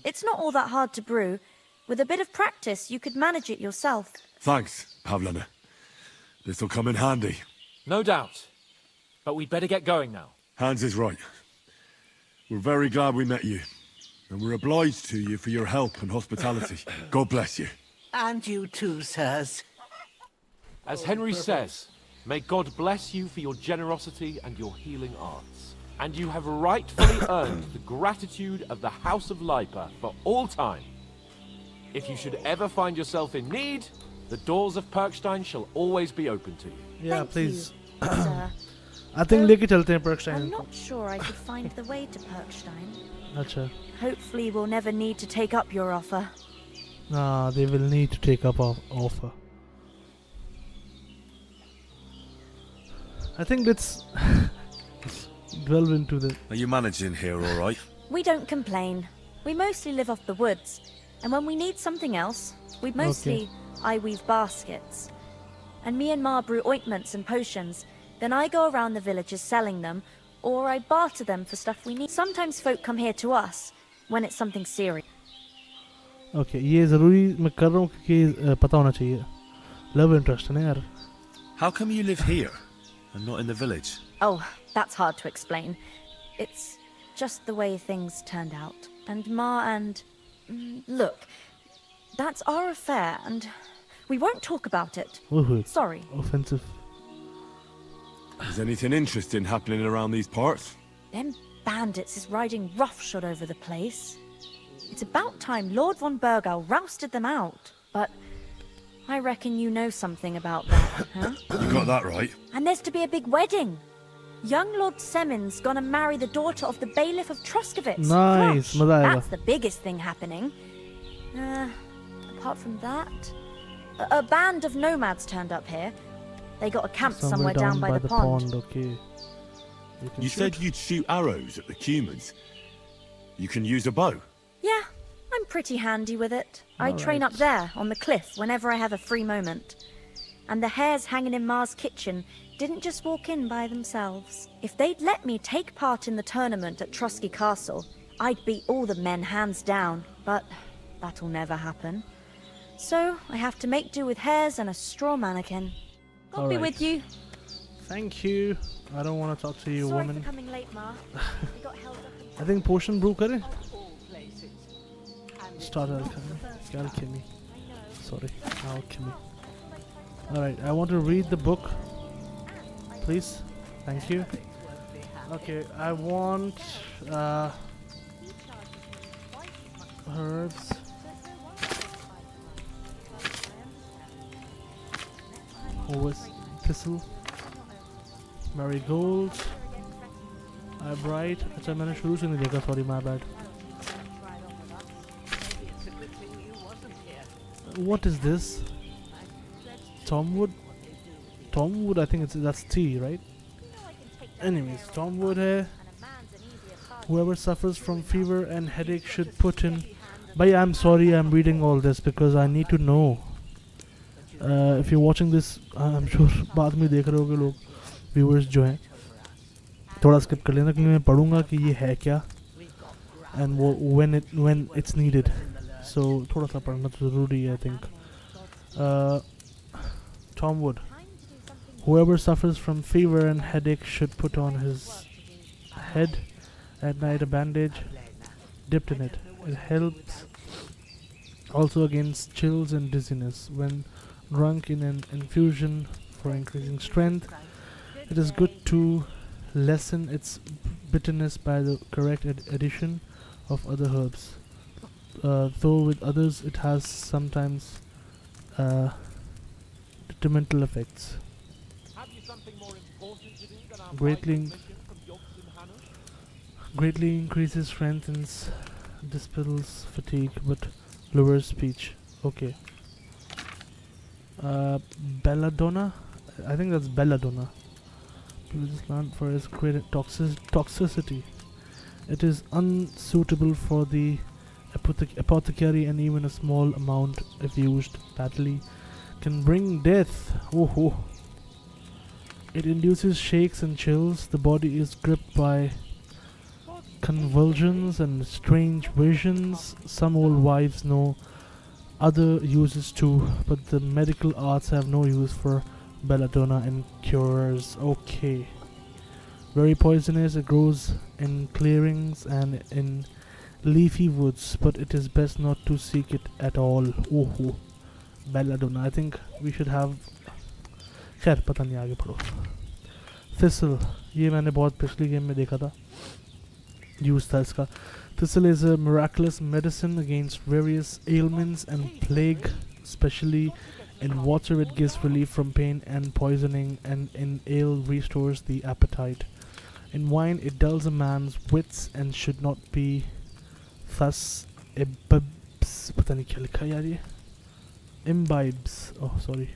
It's not all that hard to brew. With a bit of practice, you could manage it yourself. Thanks, Pavlana. This'll come in handy. No doubt. But we'd better get going now. Hans is right. We're very glad we met you. And we're obliged to you for your help and hospitality. God bless you. And you too, sirs. As Henry says, may God bless you for your generosity and your healing arts. And you have rightfully earned the gratitude of the House of Lipa for all time. If you should ever find yourself in need, the doors of Perkstein shall always be open to you. Yeah, Thank please. you, sir. I think लेके चलते हैं I'm Perkstein. not sure I could find the way to Perkstein. अच्छा. Hopefully we'll never need to take up your offer. Nah, they will need to take up our offer. I think let's delve into the... Are you managing here all right? We don't complain. We mostly live off the woods. And when we need something else, we mostly... I weave baskets. And me and Ma brew ointments and potions. Then I go around the villages selling them, or I barter them for stuff we need. Sometimes folk come here to us, when it's something serious. Okay, ये ज़रूरी मैं कर रहा हूँ क्योंकि पता होना चाहिए. Love interest है ना यार. How come you live here and not in the village? Oh, that's hard to explain. It's just the way things turned out. And Ma and... Look, That's our affair, and we won't talk about it. Oh, Sorry. offensive. Is anything interesting happening around these parts? Them bandits is riding roughshod over the place. It's about time Lord von Burgau rousted them out. But I reckon you know something about that, huh? You got that right. And there's to be a big wedding. Young Lord Semin's gonna marry the daughter of the bailiff of Truskowitz. Nice, Gosh, that's the biggest thing happening. Apart from that, a band of nomads turned up here. They got a camp somewhere down by the pond. Okay. You said you'd shoot arrows at the humans. You can use a bow. Yeah, I'm pretty handy with it. I train up there on the cliff whenever I have a free moment. And the hares hanging in Ma's kitchen didn't just walk in by themselves. If they'd let me take part in the tournament at Trusky Castle, I'd beat all the men hands down, but that'll never happen. So I have to make do with hares and a straw mannequin. God be with you. Thank you. I don't want to talk to you, Sorry woman. for coming late, Ma. We got held up in I think potion brew kare. Start alchemy. Sorry, alchemy. Alright, I want to read the book. Please. Thank you. Okay, I want herbs. Thistle. Marigold. Eyebright. अच्छा मैंने शुरू से नहीं देखा, sorry, my bad. What is this? Tomwood? Tomwood, I think that's tea, right? Anyways, Tomwood hai. Whoever suffers from fever and headache should put in. Bhai, I'm sorry I'm reading all this because I need to know. If you're watching this, I'm sure बाद में देख रहे होगे लोग, viewers जो हैं, थोड़ा skip कर लेना क्योंकि मैं पढ़ूंगा कि ये है क्या and when it's needed. So थोड़ा सा पढ़ना तो ज़रूरी है, I think. Tomwood. Whoever suffers from fever and headache should put on his head at night a bandage dipped in it. It helps also against chills and dizziness. When drunk in an infusion for increasing strength, it is good to lessen its bitterness by the correct addition of other herbs. Though with others it has sometimes detrimental effects. Greatly increases, strengthens, dispels fatigue, but lowers speech. Okay. Belladonna? I think that's belladonna. This plant for its great toxicity. It is unsuitable for the apothecary, and even a small amount, if used badly, can bring death. Oh. It induces shakes and chills. The body is gripped by convulsions and strange visions. Some old wives know other uses too, but the medical arts have no use for belladonna and cures. Okay. Very poisonous. It grows in clearings and in leafy woods, but it is best not to seek it at all. Oh, belladonna. I think we should have. खैर पता नहीं, आगे पढ़ो. Thistle. ये मैंने बहुत पिछली game में देखा था. Use था इसका. Thistle is a miraculous medicine against various ailments and plague, especially in water it gives relief from pain and poisoning, and in ale restores the appetite. In wine it dulls a man's wits and should not be thus imbibes. पता नहीं क्या लिखा यार ये. Imbibes. Oh, sorry.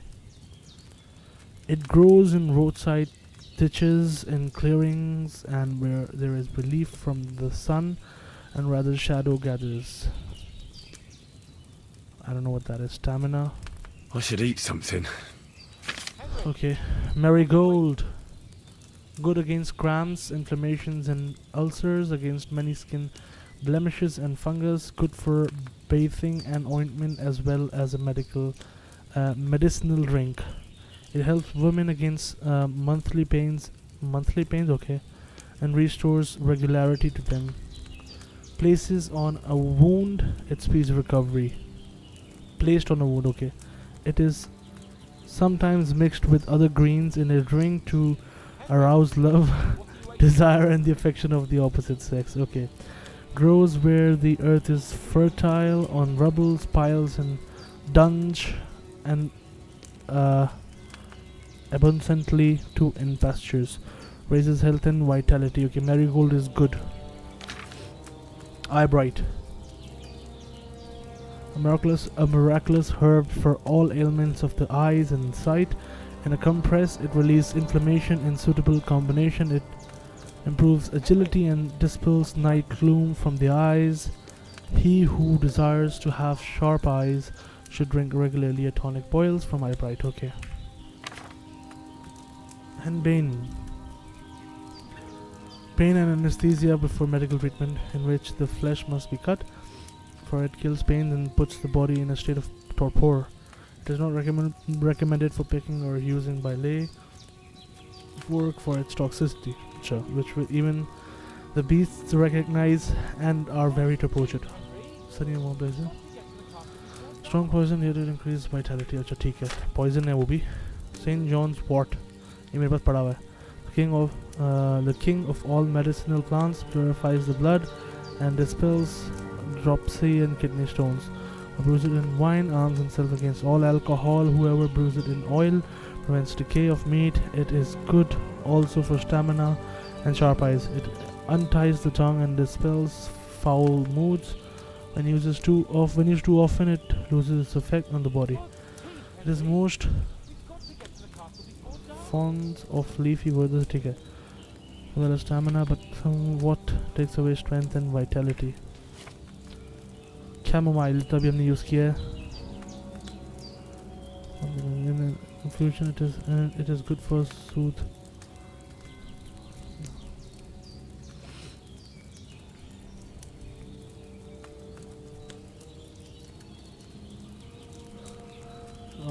It grows in roadside ditches and clearings, and where there is relief from the sun and rather shadow gathers. I don't know what that is. Stamina. I should eat something. Okay. Marigold. Good against cramps, inflammations and ulcers, against many skin blemishes and fungus. Good for bathing and ointment, as well as a medicinal drink. It helps women against monthly pains, okay, and restores regularity to them. Places on a wound, it speeds recovery. placed on a wound. Okay, it is sometimes mixed with other greens in a drink to arouse love, desire, and the affection of the opposite sex. Okay, grows where the earth is fertile, on rubbles, piles, and dunge, and abundantly too in pastures. Raises health and vitality. Okay, marigold is good. Eye bright. A miraculous herb for all ailments of the eyes and sight. In a compress, it relieves inflammation in suitable combination. It improves agility and dispels night gloom from the eyes. He who desires to have sharp eyes should drink regularly a tonic boils from Eye Bright. Okay. Henbane. Pain and anesthesia before medical treatment, in which the flesh must be cut, for it kills pain and puts the body in a state of torpor. It is not recommended for picking or using by lay work for its toxicity, which will even the beasts recognize and are very reported. Strong poison here to increase vitality. अच्छा ठीक है, poison है वो भी. St. John's wort, ये मेरे पास पड़ा हुआ है. The king of all medicinal plants, purifies the blood and dispels dropsy and kidney stones. Brews it in wine, arms himself against all alcohol. Whoever brews it in oil prevents decay of meat. It is good also for stamina and sharp eyes. It unties the tongue and dispels foul moods. When used too often, it loses its effect on the body. It is most fond of leafy woods, as well as stamina, but somewhat takes away strength and vitality. Chamomile, तो अभी हमने use किया है. In infusion, it is good for soothe.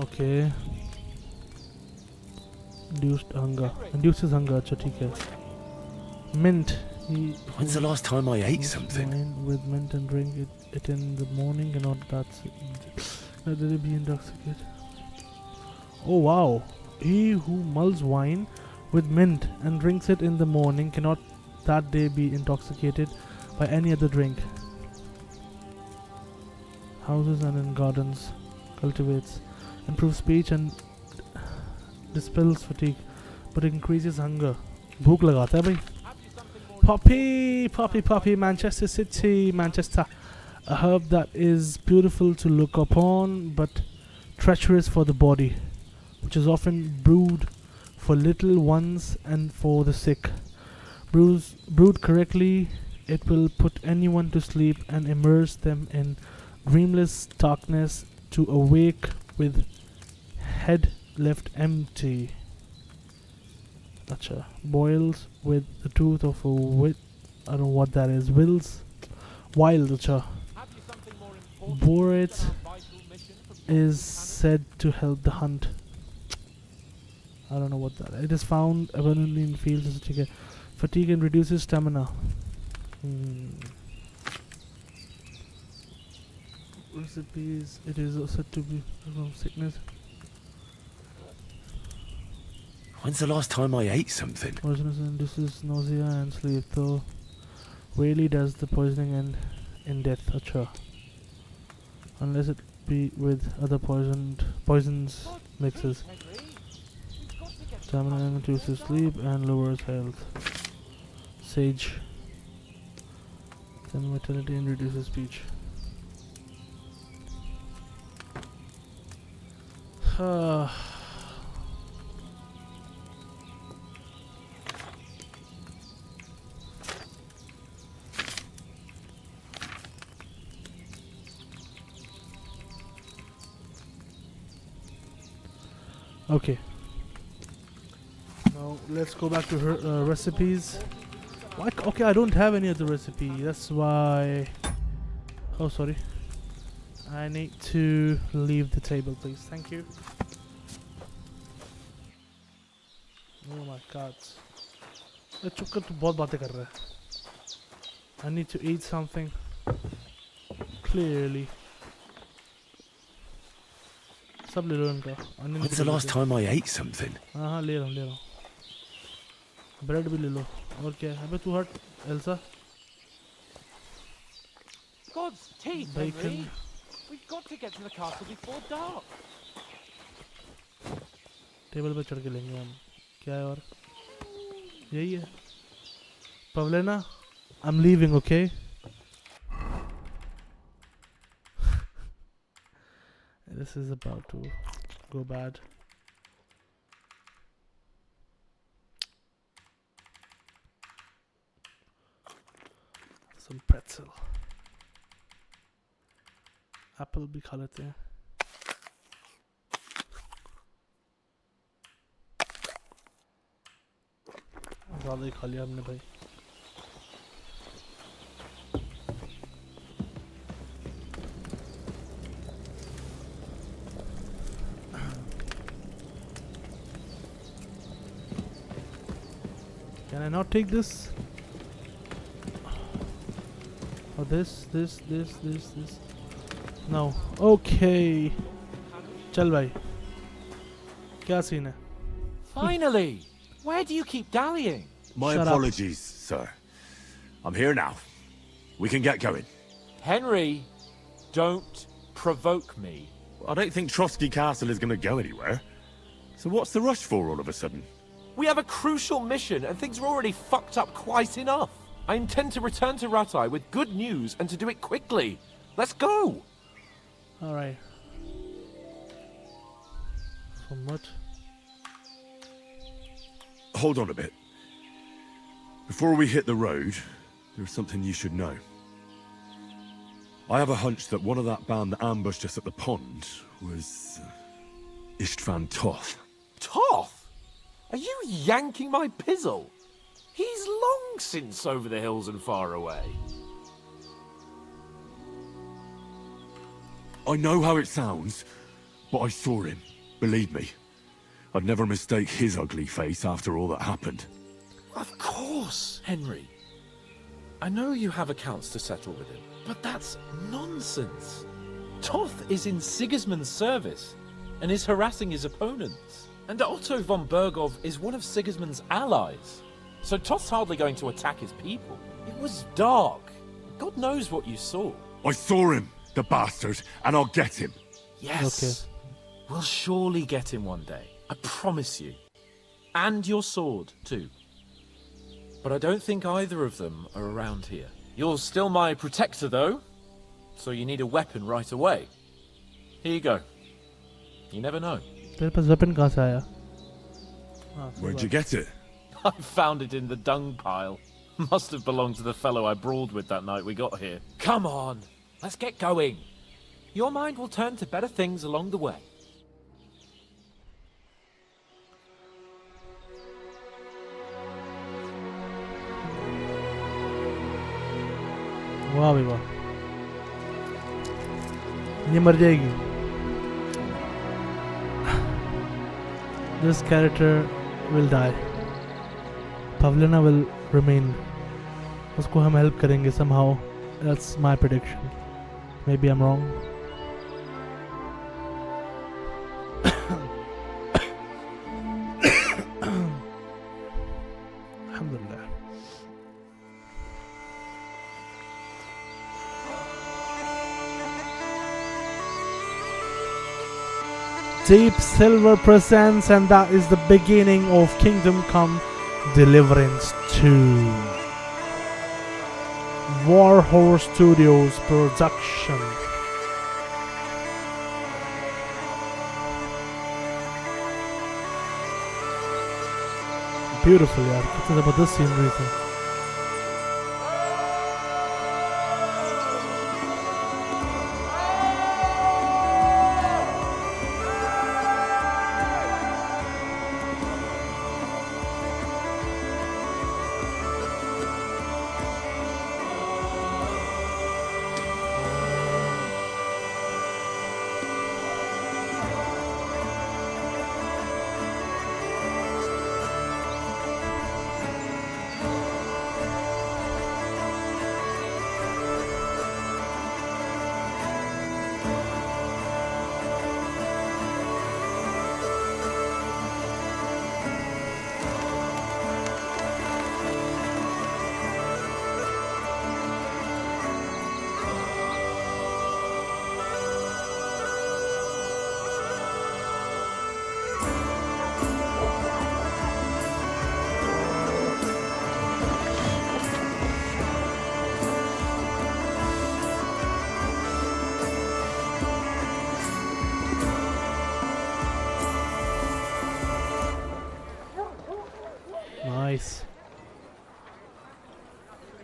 Okay. Induces hunger. अच्छा ठीक है. Mint. When's the last time I ate something? Wine with mint and drink it in the morning, and not that's let it be intoxicated. Oh wow! He who mulls wine with mint and drinks it in the morning cannot that day be intoxicated by any other drink. Houses and in gardens, cultivates, improves speech and dispels fatigue, but increases hunger. भूख लगाता है भाई. Poppy, Manchester City, Manchester. A herb that is beautiful to look upon, but treacherous for the body, which is often brewed for little ones and for the sick. Brewed correctly, it will put anyone to sleep and immerse them in dreamless darkness to awake with head left empty. Acha. Boils with the tooth of a I don't know what that is. Wild. Acha. Borate is said to help the hunt. I don't know what that is. It is found abundantly in fields. Fatigue and reduces stamina. Recipes. It is said to be from sickness. When's the last time I ate something? Poisonous induces nausea and sleep, though rarely does the poisoning end in death. Acha. Unless it be with other poisons mixes. Stamina reduces sleep and lowers health. Sage. Then vitality and reduces speech. Okay. Now let's go back to her recipes. Okay, I don't have any other recipe. That's why. Oh, sorry. I need to leave the table, please. Thank you. Oh my God. I need to eat something. Clearly. सब ले लो इनका। When's the last time I ate something? हाँ ले रहा हूँ। Bread भी ले लो। और क्या है? अबे तू हट Elsa. God's teeth, Bacon. Henry. We've got to get to the castle before dark. Table पे चढ़ के लेंगे हम। क्या है और? यही है। Pavlena, I'm leaving, okay? This is about to go bad. Some pretzel. Apple भी खा लेते हैं. ज़्यादा ही खा लिया हमने भाई. Can I not take this? Or this? No. Okay. चल भाई. क्या सीन है? Finally! Where do you keep dallying? My Shut apologies, sir. I'm here now. We can get going. Henry, don't provoke me. I don't think Trotsky Castle is going to go anywhere. So what's the rush for all of a sudden? We have a crucial mission and things are already fucked up quite enough. I intend to return to Ratai with good news and to do it quickly. Let's go! Alright. From what? Hold on a bit. Before we hit the road, there's something you should know. I have a hunch that one of that band that ambushed us at the pond was Istvan Toth. Toth? Are you yanking my pizzle? He's long since over the hills and far away. I know how it sounds, but I saw him. Believe me. I'd never mistake his ugly face after all that happened. Of course, Henry. I know you have accounts to settle with him, but that's nonsense. Toth is in Sigismund's service and is harassing his opponents. And Otto von Bergov is one of Sigismund's allies. So Toth's hardly going to attack his people. It was dark. God knows what you saw. I saw him, the bastard, and I'll get him. Yes. Okay. We'll surely get him one day. I promise you. And your sword, too. But I don't think either of them are around here. You're still my protector, though. So you need a weapon right away. Here you go. You never know. तेरे पास weapon कहाँ से आया? Where'd you get it? I found it in the dung pile. Must have belonged to the fellow I brawled with that night we got here. Come on, let's get going. Your mind will turn to better things along the way. वाह भाई वाह. ये मर जाएगी. This character will die. Pavlena will remain. उसको हम help करेंगे somehow. That's my prediction. Maybe I'm wrong. Alhamdulillah. Deep Silver presents, and that is the beginning of Kingdom Come Deliverance 2. Warhorse Studios production. Beautiful यार, कितना ज़बरदस्त scenery था.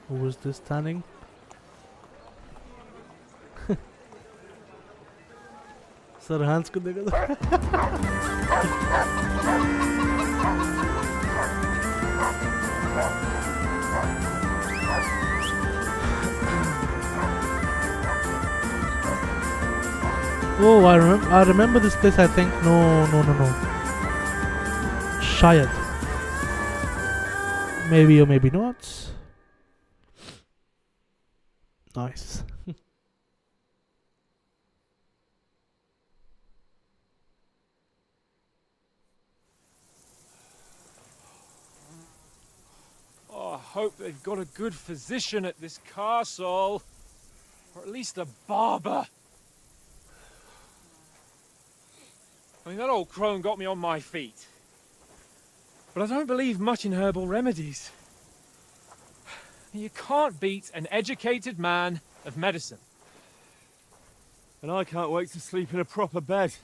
Who was this standing? Sir हांस को देखा तो Oh, I remember this place. I think no. Shayad. Maybe or maybe not. Nice. Oh, I hope they've got a good physician at this castle. Or at least a barber. I mean, that old crone got me on my feet. But I don't believe much in herbal remedies. You can't beat an educated man of medicine. And I can't wait to sleep in a proper bed.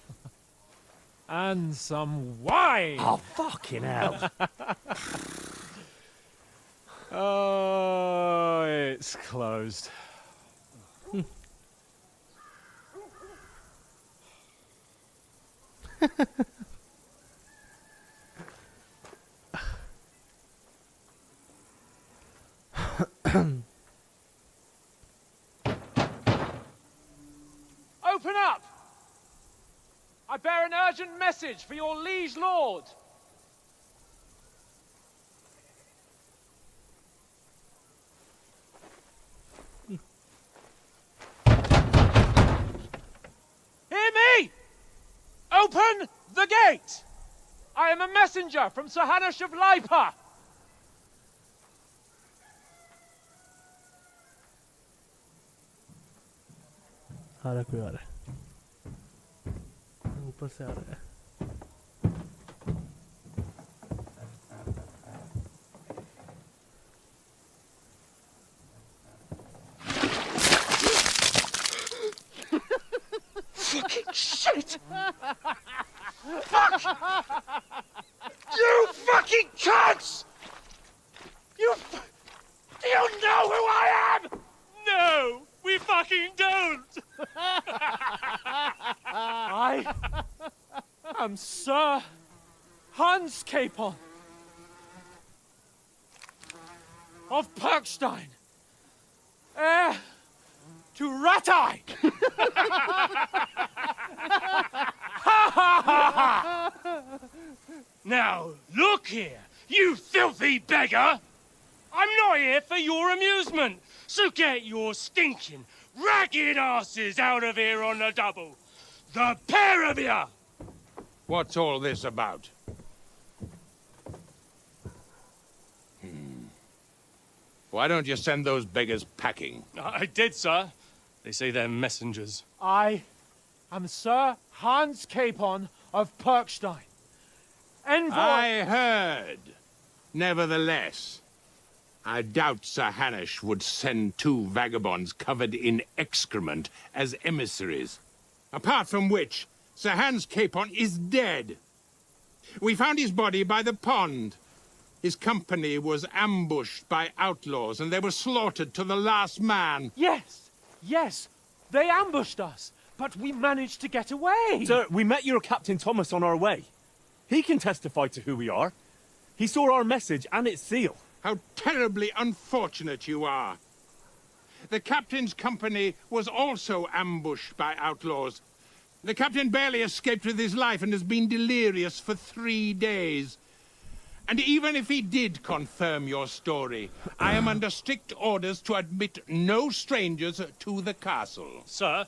And some wine! Oh, fucking hell. Oh, it's closed. Open up! I bear an urgent message for your liege lord. Hear me! Open the gate! I am a messenger from Sir Hanush of Lipa. आ रहा कोई आ रहा है ऊपर से आ रहा है Fucking shit! Fuck! You fucking cunts! Do you know who I am? No, we fucking don't. I am Sir Hans Capon of Perkstein, heir to Ratai. Now, look here, you filthy beggar! I'm not here for your amusement, so get your stinking, ragged asses out of here on the double. The pair of you! What's all this about? Why don't you send those beggars packing? I did, sir. They say they're messengers. I am Sir Hans Capon of Perkstein, envoy. I heard. Nevertheless, I doubt Sir Hanush would send two vagabonds covered in excrement as emissaries. Apart from which, Sir Hans Capon is dead. We found his body by the pond. His company was ambushed by outlaws, and they were slaughtered to the last man. Yes, they ambushed us, but we managed to get away. Sir, we met your Captain Thomas on our way. He can testify to who we are. He saw our message and its seal. How terribly unfortunate you are. The captain's company was also ambushed by outlaws. The captain barely escaped with his life and has been delirious for 3 days. And even if he did confirm your story, I am under strict orders to admit no strangers to the castle. Sir?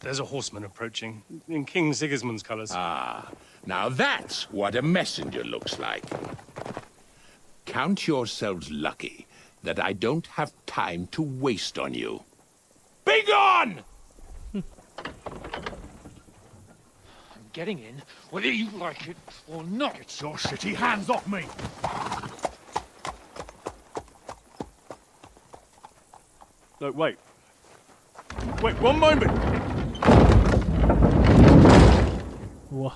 There's a horseman approaching, in King Sigismund's colours. Ah, now that's what a messenger looks like. Count yourselves lucky that I don't have time to waste on you. Be gone! Getting in, whether you like it or not. Get your shitty hands off me! No, wait. Wait, one moment! Wow.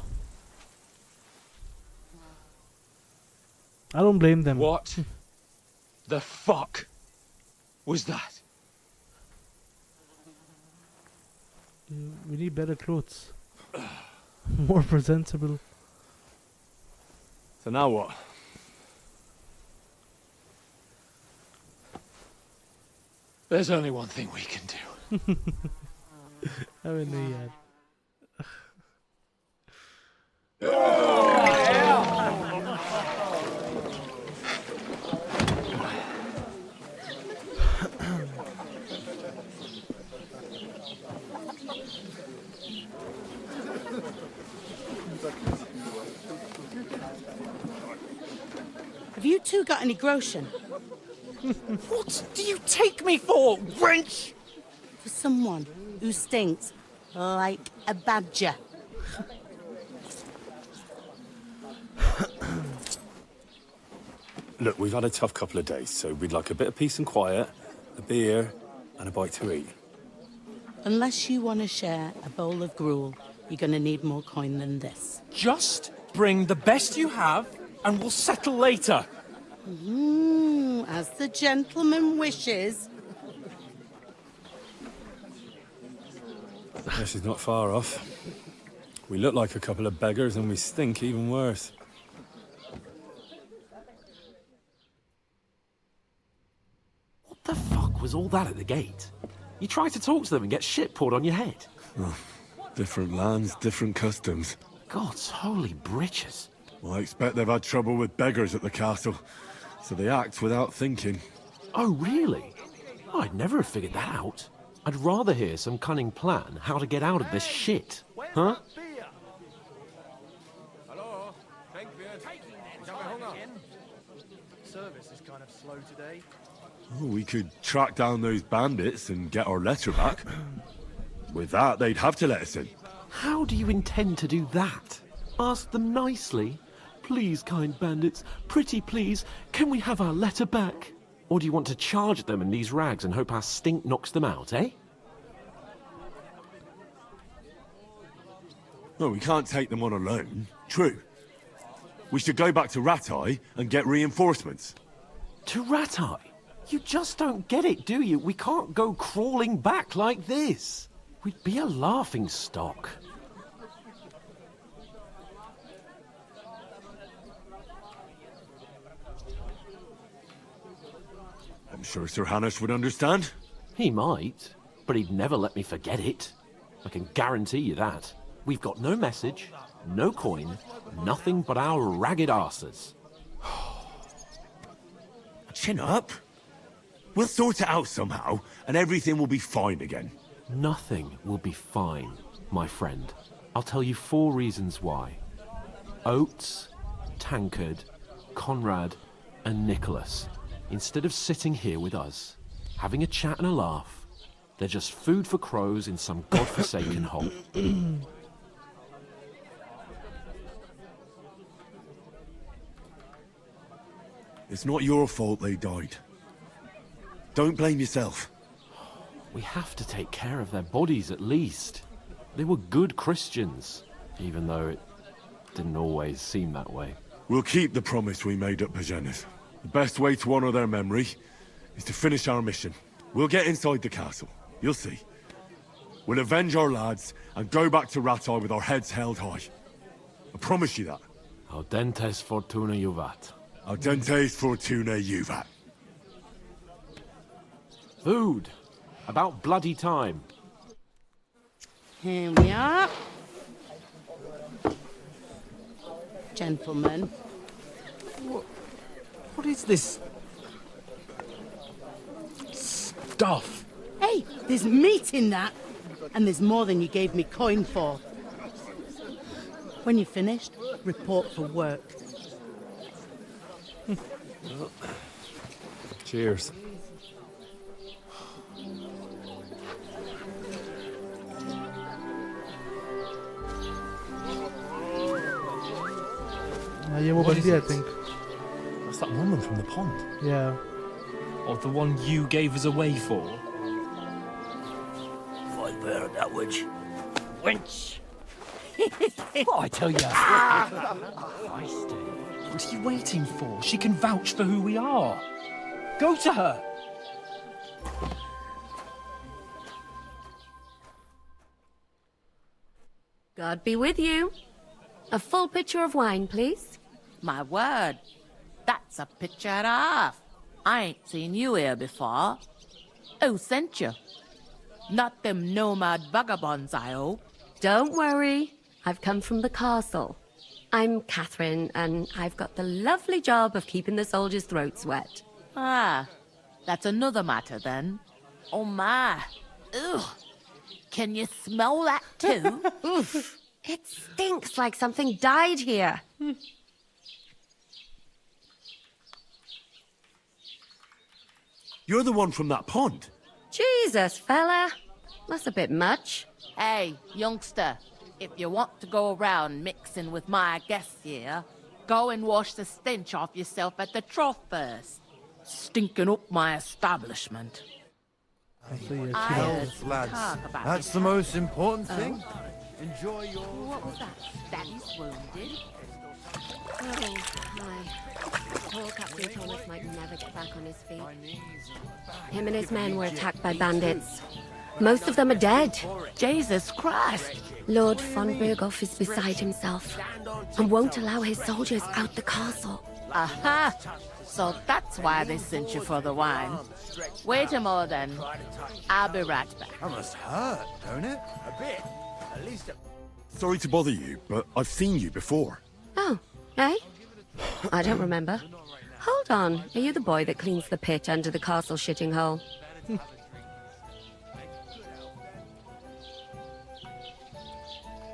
I don't blame them. What The fuck was that? We need better clothes. More presentable. So now what? There's only one thing we can do. I mean, yeah. Have you two got any groschen? What do you take me for, wench? For someone who stinks like a badger. Look, we've had a tough couple of days, so we'd like a bit of peace and quiet, a beer, and a bite to eat. Unless you want to share a bowl of gruel, you're going to need more coin than this. Just bring the best you have, and we'll settle later. As the gentleman wishes. This is not far off. We look like a couple of beggars, and we stink even worse. What the fuck was all that at the gate? You try to talk to them and get shit poured on your head. Oh, different lands, different customs. God's holy britches. Well, I expect they've had trouble with beggars at the castle, so they act without thinking. Oh, really? I'd never have figured that out. I'd rather hear some cunning plan how to get out of this shit. Huh? Hello? Service is kind of slow today. Oh, we could track down those bandits and get our letter back. With that, they'd have to let us in. How do you intend to do that? Ask them nicely. Please, kind bandits, pretty please, can we have our letter back? Or do you want to charge them in these rags and hope our stink knocks them out, eh? No, we can't take them on alone. True. We should go back to Ratai and get reinforcements. To Ratai? You just don't get it, do you? We can't go crawling back like this. We'd be a laughing stock. I'm sure Sir Hanush would understand. He might, but he'd never let me forget it. I can guarantee you that. We've got no message, no coin, nothing but our ragged arses. Chin up. We'll sort it out somehow, and everything will be fine again. Nothing will be fine, my friend. I'll tell you 4 reasons why. Oates, Tankard, Conrad, and Nicholas, instead of sitting here with us, having a chat and a laugh, they're just food for crows in some godforsaken hole. It's not your fault they died. Don't blame yourself. We have to take care of their bodies at least. They were good Christians, even though it didn't always seem that way. We'll keep the promise we made at Pagenis. The best way to honor their memory is to finish our mission. We'll get inside the castle. You'll see. We'll avenge our lads and go back to Ratai with our heads held high. I promise you that. Audentes fortuna juvat. Audentes fortuna juvat. Food. About bloody time. Here we are. Gentlemen. What is this stuff? Hey, there's meat in that. And there's more than you gave me coin for. When you're finished, report for work. Cheers. Yeah, वो बंदी I think. That's that woman from the pond. Yeah. Or the one you gave us away for? Fight better that witch. Wench! What I tell you? What are you waiting for? She can vouch for who we are. Go to her! God be with you. A full pitcher of wine, please. My word, that's a picture and a half. I ain't seen you here before. Who sent you? Not them nomad vagabonds, I hope. Don't worry. I've come from the castle. I'm Catherine, and I've got the lovely job of keeping the soldiers' throats wet. Ah, that's another matter then. Oh my. Ugh. Can you smell that too? Oof. It stinks like something died here. You're the one from that pond. Jesus, fella. That's a bit much. Hey, youngster, if you want to go around mixing with my guests here, go and wash the stench off yourself at the trough first. Stinking up my establishment. I heard some talk about That's this. the most important Oh. thing. Enjoy your... What was that? Daddy's wounded. Oh, my. Poor Captain Thomas might never get back on his feet. Him and his men were attacked by bandits. Most of them are dead. Jesus Christ! Lord von Berghoff is beside himself and won't allow his soldiers out the castle. Aha! So that's why they sent you for the wine. Wait a moment then. I'll be right back. That must hurt, don't it? A bit. At least Sorry to bother you, but I've seen you before. Oh, eh? I don't remember. Hold on. Are you the boy that cleans the pit under the castle shitting hole?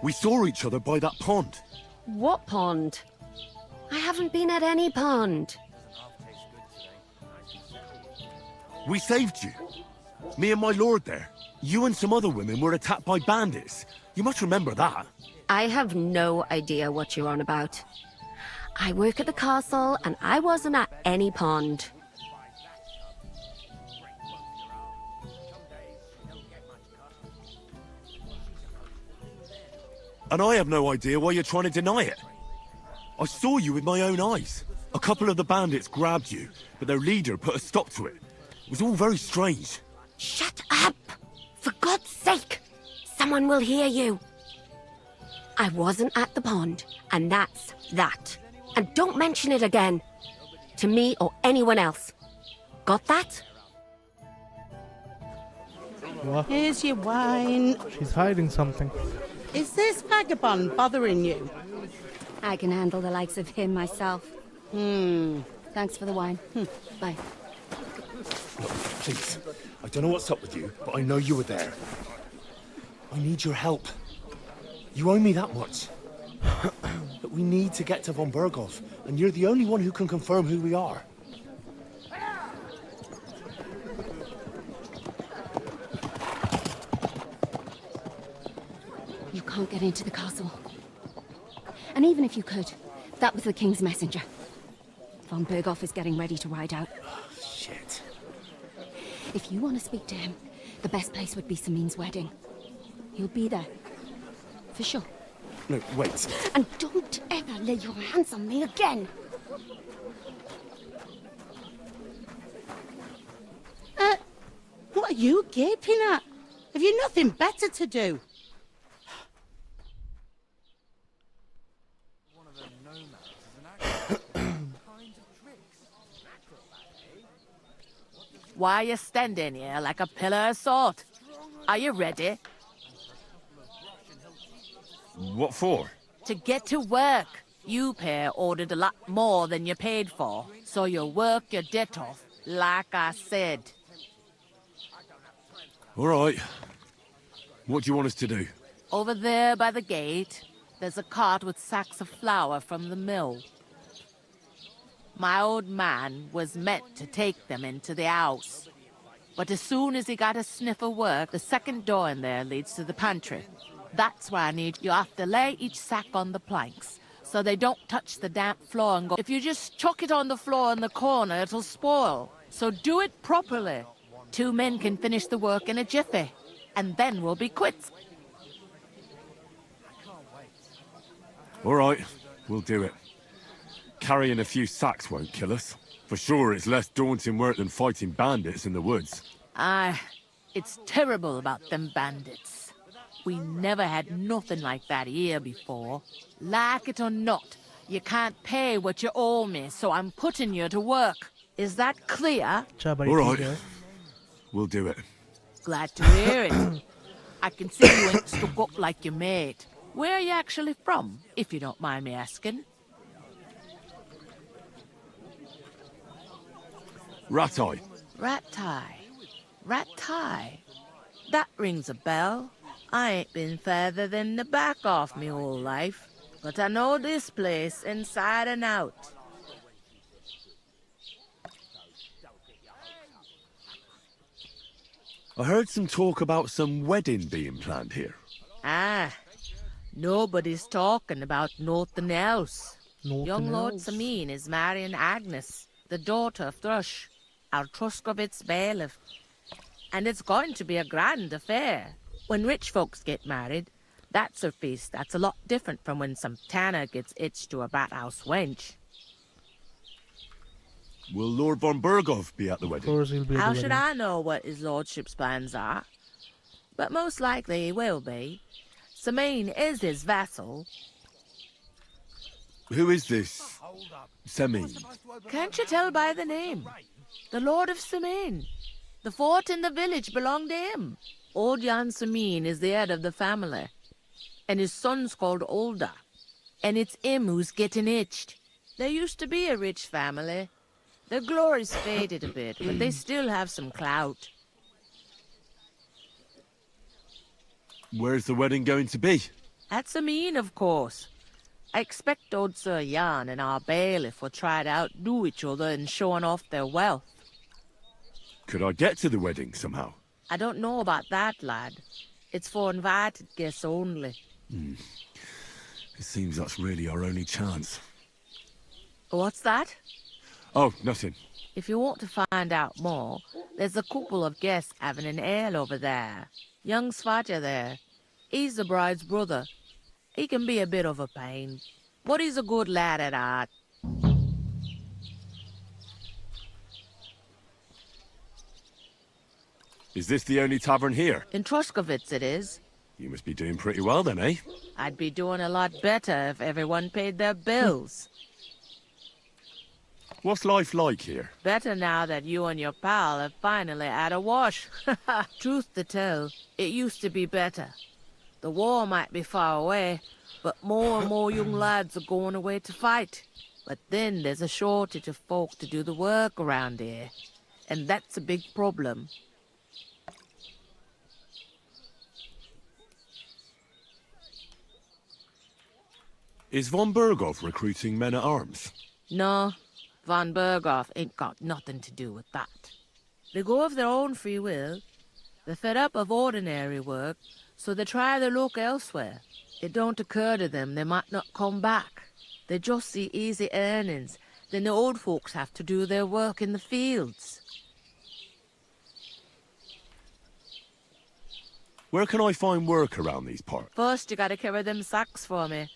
We saw each other by that pond. What pond? I haven't been at any pond. We saved you. Me and my lord there. You and some other women were attacked by bandits. You must remember that. I have no idea what you're on about. I work at the castle, and I wasn't at any pond. And I have no idea why you're trying to deny it. I saw you with my own eyes. A couple of the bandits grabbed you, but their leader put a stop to it. It was all very strange. Shut up! For God's sake! Someone will hear you. I wasn't at the pond, and that's that. And don't mention it again. To me or anyone else. Got that? What? Here's your wine. She's hiding something. Is this vagabond bothering you? I can handle the likes of him myself. Thanks for the wine. Bye. Look, please. I don't know what's up with you, but I know you were there. I need your help. You owe me that much. But we need to get to von Berghoff, and you're the only one who can confirm who we are. You can't get into the castle. And even if you could, that was the king's messenger. Von Berghoff is getting ready to ride out. Shit. If you want to speak to him, the best place would be Samin's wedding. He'll be there. For sure. No, wait. And don't ever lay your hands on me again! What are you gaping at? Have you nothing better to do? Why are you standing here like a pillar of salt? Are you ready? What for? To get to work. You pair ordered a lot more than you paid for, so you'll work your debt off, like I said. All right. What do you want us to do? Over there by the gate, there's a cart with sacks of flour from the mill. My old man was meant to take them into the house. But as soon as he got a sniff of work, the second door in there leads to the pantry. That's why I need you have to lay each sack on the planks, so they don't touch the damp floor and go. If you just chuck it on the floor in the corner, it'll spoil. So do it properly. 2 men can finish the work in a jiffy, and then we'll be quits. All right, we'll do it. Carrying a few sacks won't kill us. For sure, it's less daunting work than fighting bandits in the woods. Aye, it's terrible about them bandits. We never had nothing like that here before. Like it or not, you can't pay what you owe me, so I'm putting you to work. Is that clear? All right. We'll do it. Glad to hear it. I can see you ain't stuck up like your mate. Where are you actually from, if you don't mind me asking? Ratai. Ratai. Ratai. That rings a bell. I ain't been further than the back off me whole life, but I know this place inside and out. I heard some talk about some wedding being planned here. Ah, nobody's talking about nothing else. Young Lord Samin is marrying Agnes, the daughter of Thrush, our Truskovitz bailiff. And it's going to be a grand affair. When rich folks get married, that's a feast that's a lot different from when some tanner gets hitched to a bathouse wench. Will Lord von Berghoff be at the wedding? Of course he'll be at How the should wedding. I know what his lordship's plans are? But most likely he will be. Samin is his vassal. Who is this Semin? Can't you tell by the name? The Lord of Samin. The fort in the village belonged to him. Old Jan Samin is the head of the family. And his son's called Olda. And it's him who's getting itched. There used to be a rich family. Their glory's faded a bit, but they still have some clout. Where's the wedding going to be? At Samin, of course. I expect old Sir Jan and our bailiff will try to outdo each other in showing off their wealth. Could I get to the wedding somehow? I don't know about that, lad. It's for invited guests only. It seems that's really our only chance. What's that? Oh, nothing. If you want to find out more, there's a couple of guests having an ale over there. Young Svatja there. He's the bride's brother. He can be a bit of a pain, but he's a good lad at heart. Is this the only tavern here? In Truskovitz it is. You must be doing pretty well then, eh? I'd be doing a lot better if everyone paid their bills. What's life like here? Better now that you and your pal have finally had a wash. Truth to tell, it used to be better. The war might be far away, but more and more young lads are going away to fight. But then there's a shortage of folk to do the work around here. And that's a big problem. Is von Berghoff recruiting men-at-arms? No, von Berghoff ain't got nothing to do with that. They go of their own free will. They're fed up of ordinary work, so they try their luck elsewhere. It don't occur to them they might not come back. They just see easy earnings. Then the old folks have to do their work in the fields. Where can I find work around these parts? First, you gotta carry them sacks for me.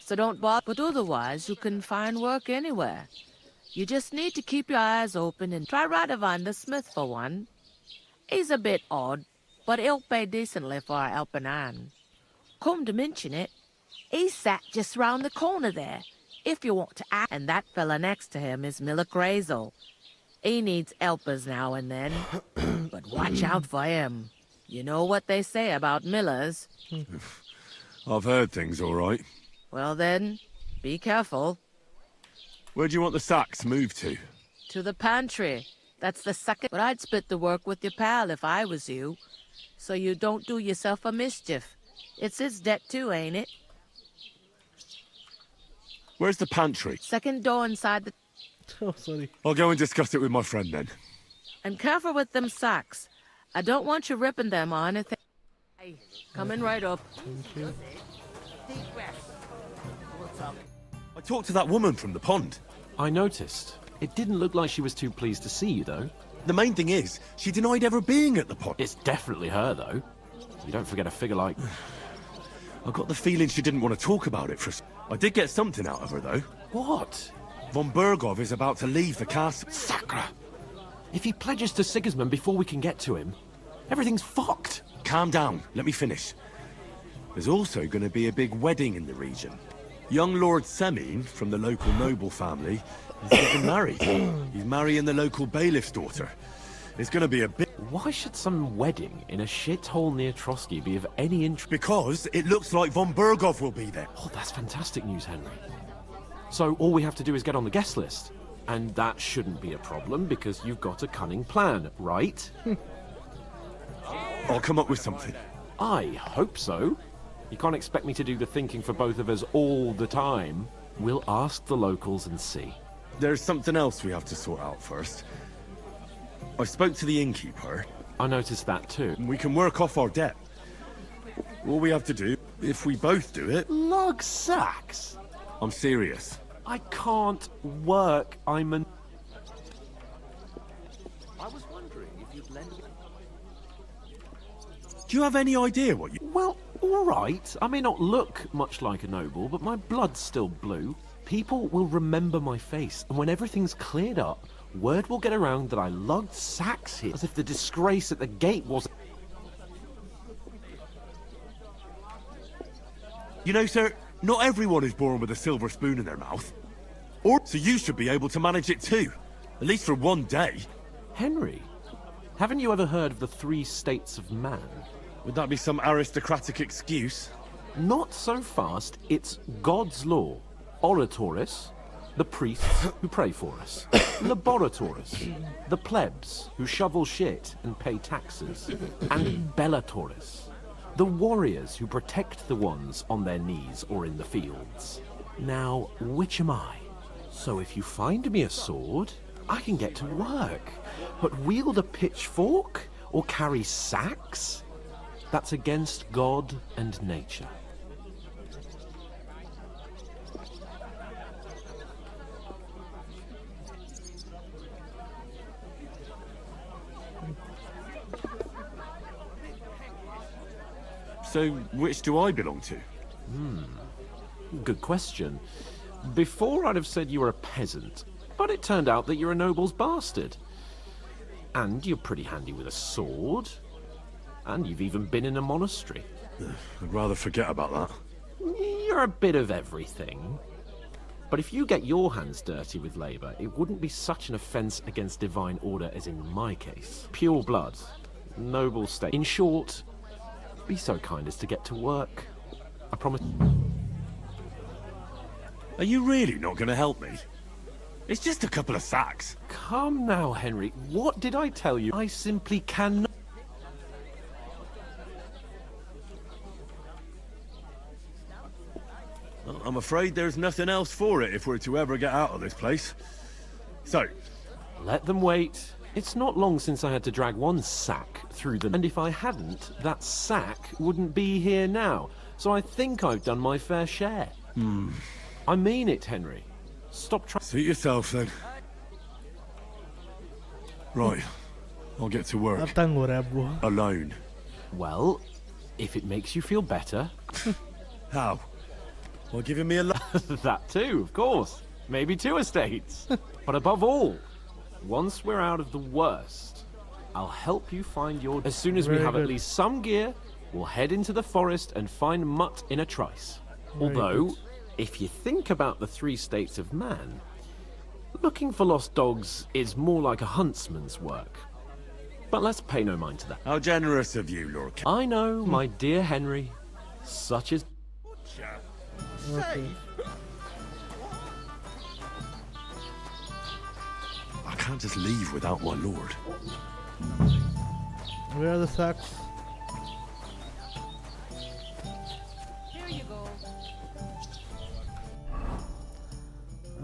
So don't bother, but otherwise you can find work anywhere. You just need to keep your eyes open and try Radovan the smith for one. He's a bit odd, but he'll pay decently for a helping hand. Come to mention it, he's sat just round the corner there, if you want to ask. And that fella next to him is Miller Crazel. He needs helpers now and then, but watch out for him. You know what they say about Millers. I've heard things all right. Well then, be careful. Where do you want the sacks moved to? To the pantry. That's the second. But I'd split the work with your pal if I was you. So you don't do yourself a mischief. It's his debt too, ain't it? Where's the pantry? Second door inside the... Oh, sorry. I'll go and discuss it with my friend then. And careful with them sacks. I don't want you ripping them or anything. Hey, coming right up. Thank you. I talked to that woman from the pond. I noticed. It didn't look like she was too pleased to see you, though. The main thing is, she denied ever being at the pond. It's definitely her, though. You don't forget a figure like... I got the feeling she didn't want to talk about it for... I did get something out of her, though. What? Von Bergov is about to leave the castle. Sacre! If he pledges to Sigismund before we can get to him, everything's fucked. Calm down, let me finish. There's also going to be a big wedding in the region. Young Lord Semin, from the local noble family, is getting married. He's marrying the local bailiff's daughter. It's going to be a bit... Why should some wedding in a shithole near Trotsky be of any interest? Because it looks like Von Bergov will be there. Oh, that's fantastic news, Henry. So all we have to do is get on the guest list. And that shouldn't be a problem because you've got a cunning plan, right? I'll come up with something. I hope so. You can't expect me to do the thinking for both of us all the time. We'll ask the locals and see. There's something else we have to sort out first. I spoke to the innkeeper. I noticed that too. We can work off our debt. All we have to do, if we both do it... Lug sacks? I'm serious. I can't work. I'm an... I was wondering if you'd lend me... Do you have any idea what you... Well, all right. I may not look much like a noble, but my blood's still blue. People will remember my face, and when everything's cleared up, word will get around that I lugged sacks here, as if the disgrace at the gate wasn't... You know, sir, not everyone is born with a silver spoon in their mouth. So you should be able to manage it too. At least for one day. Henry, haven't you ever heard of the 3 states of man? Would that be some aristocratic excuse? Not so fast. It's God's law. Oratoris, the priests who pray for us. Laboratoris, the plebs who shovel shit and pay taxes. And Bellatoris, the warriors who protect the ones on their knees or in the fields. Now, which am I? So if you find me a sword, I can get to work. But wield a pitchfork or carry sacks? That's against God and nature. So, which do I belong to? Good question. Before I'd have said you were a peasant, but it turned out that you're a noble's bastard. And you're pretty handy with a sword. And you've even been in a monastery. I'd rather forget about that. You're a bit of everything. But if you get your hands dirty with labor, it wouldn't be such an offense against divine order as in my case. Pure blood, noble state. In short, be so kind as to get to work. I promise. Are you really not going to help me? It's just a couple of sacks. Come now, Henry. What did I tell you? I simply cannot. Well, I'm afraid there's nothing else for it if we're to ever get out of this place. So... Let them wait. It's not long since I had to drag one sack through them. And if I hadn't, that sack wouldn't be here now. So I think I've done my fair share. I mean it, Henry. Stop trying. Suit yourself, then. Right. I'll get to work. Alone. Well, if it makes you feel better. How? Well, giving me a That too, of course. Maybe 2 estates. But above all, once we're out of the worst, I'll help you find your... As soon as we have at least some gear, we'll head into the forest and find Mutt in a trice. Although, if you think about the 3 states of man, looking for lost dogs is more like a huntsman's work. But let's pay no mind to that. How generous of you, Lord King. I know, my dear Henry. Such is... Okay. I can't just leave without my lord. Where are the sacks? Here you go.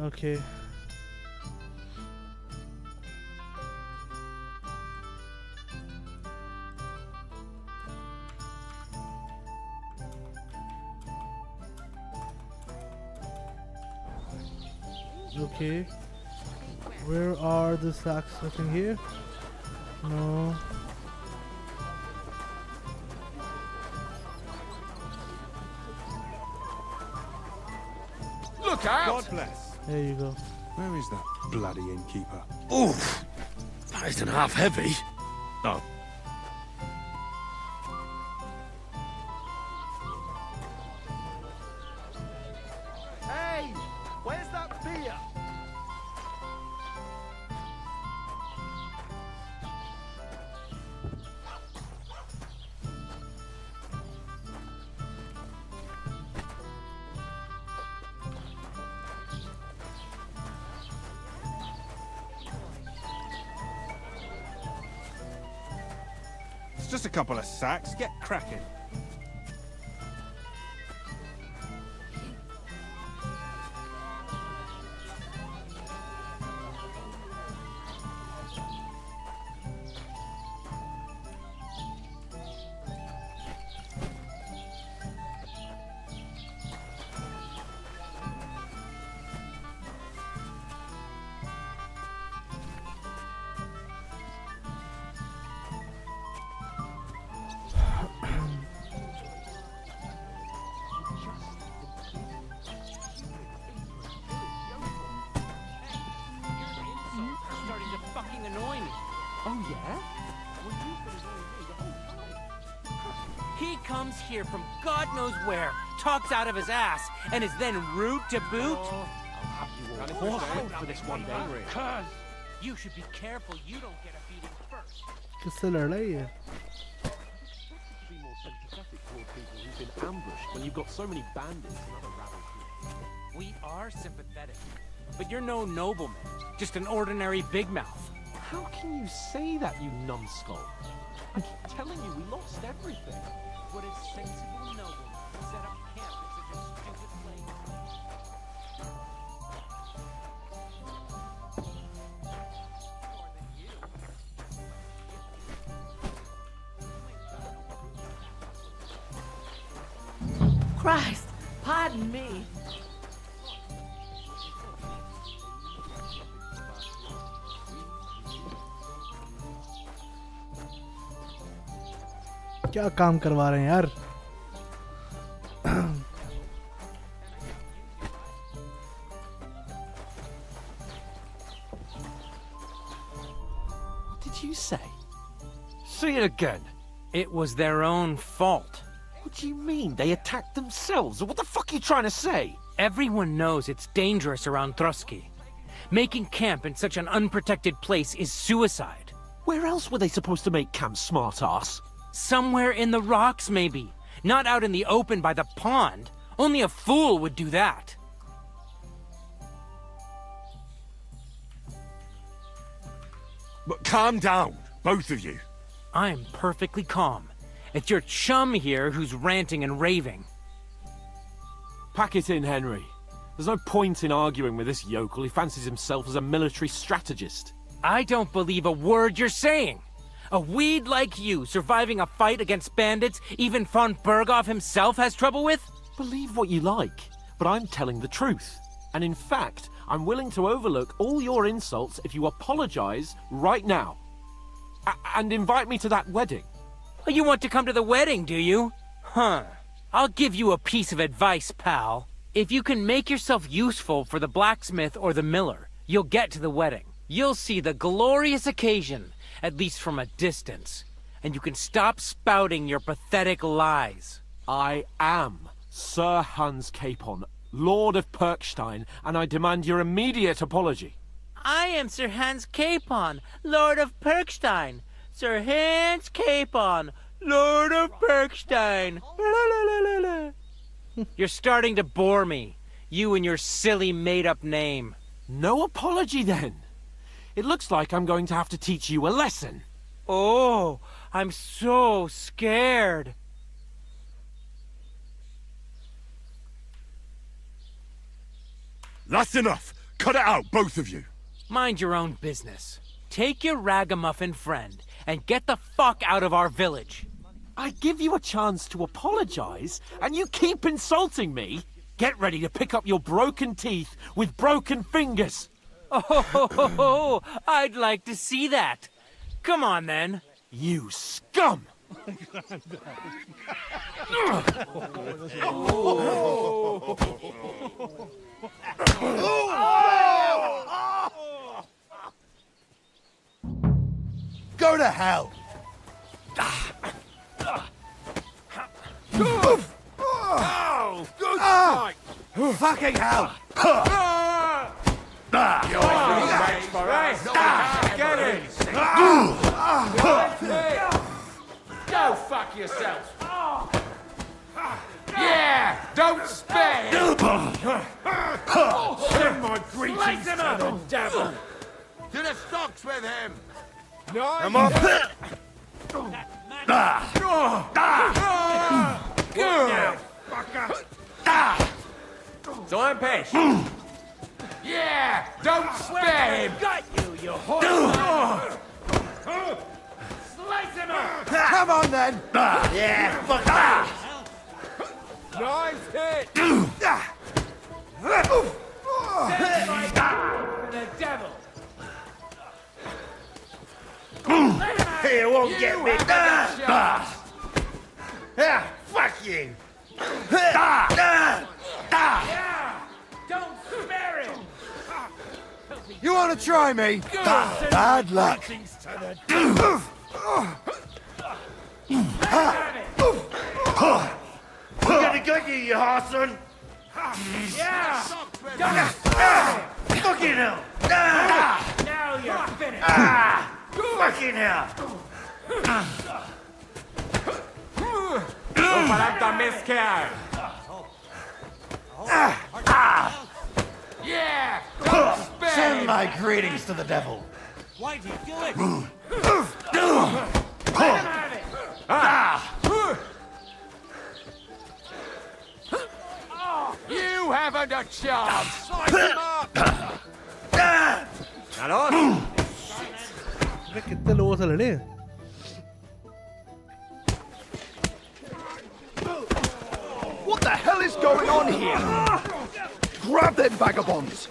Okay. Okay. Where are the sacks? Nothing here? No. Look out! God bless. There you go. Where is that bloody innkeeper? Oof! That isn't half heavy. Oh. Hey! Where's that beer? It's just a couple of sacks. Get cracking. Starting to fucking annoy me. Oh, yeah? He comes here from God knows where, talks out of his ass, and is then rude to boot. For this one day, Cuz you should be careful you don't get a beating first. किससे लड़ रहा है ये? Be more sympathetic toward people who've been ambushed when you've got so many bandits and other rabble here. We are sympathetic, but you're no nobleman, just an ordinary big mouth. How can you say that, you numbskull? I keep telling you, we lost everything. Would a sensible nobleman set up camp in such a stupid place? Christ, pardon me. क्या काम करवा रहे हैं यार? What did you say? Say it again. It was their own fault. What do you mean? They attacked themselves? What the fuck are you trying to say? Everyone knows it's dangerous around Trotsky. Making camp in such an unprotected place is suicide. Where else were they supposed to make camp, smart-ass? Somewhere in the rocks, maybe. Not out in the open by the pond. Only a fool would do that. But calm down, both of you. I'm perfectly calm. It's your chum here who's ranting and raving. Pack it in, Henry. There's no point in arguing with this yokel who fancies himself as a military strategist. I don't believe a word you're saying. A weed like you surviving a fight against bandits even von Berghoff himself has trouble with? Believe what you like, but I'm telling the truth. And in fact, I'm willing to overlook all your insults if you apologize right now. And invite me to that wedding. Oh, you want to come to the wedding, do you? Huh. I'll give you a piece of advice, pal. If you can make yourself useful for the blacksmith or the miller, you'll get to the wedding. You'll see the glorious occasion, at least from a distance, and you can stop spouting your pathetic lies. I am Sir Hans Capon, Lord of Perkstein, and I demand your immediate apology. I am Sir Hans Capon, Lord of Perkstein. Sir Hans Capon, Lord of Perkstein. You're starting to bore me, you and your silly made-up name. No apology, then. It looks like I'm going to have to teach you a lesson. Oh, I'm so scared. That's enough. Cut it out, both of you. Mind your own business. Take your ragamuffin friend and get the fuck out of our village. I give you a chance to apologize, and you keep insulting me. Get ready to pick up your broken teeth with broken fingers. Oh, I'd like to see that. Come on, then. You scum! the hell? Fucking hell! Get it! Go fuck yourself! Yeah! Don't spare him! Send my greetings to the devil! To the stocks with him! No! Come on! Good now, fucker! Time Pesh! Yeah! Don't spare him! Got you, you horse! Slice him up! Come on then! Yeah, fuck that! Nice hit! Send my to the devil! You won't get me! Yeah, fuck you! Yeah! Don't spare him! You want to try me? Bad luck! We're gonna get you, you horseman! Yeah! Fucking hell! Now you're finished! Fucking hell! Operanta Mescal! Yeah! Don't spare Send him! my greetings to the devil! Why do you do it? You haven't a chance! Slice him up! अरे कितने लोगों से लड़े? What the hell is going on here? Grab them vagabonds!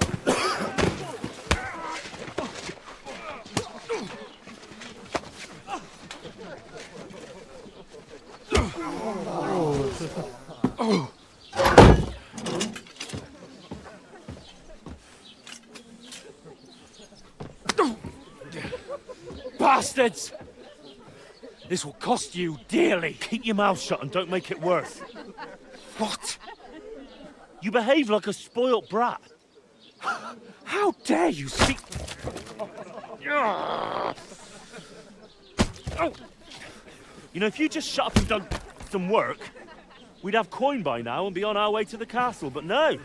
Bastards! This will cost you dearly. Keep your mouth shut and don't make it worse. What? You behave like a spoilt brat. How dare you speak... You know, if you just shut up and done some work, we'd have coin by now and be on our way to the castle. But no,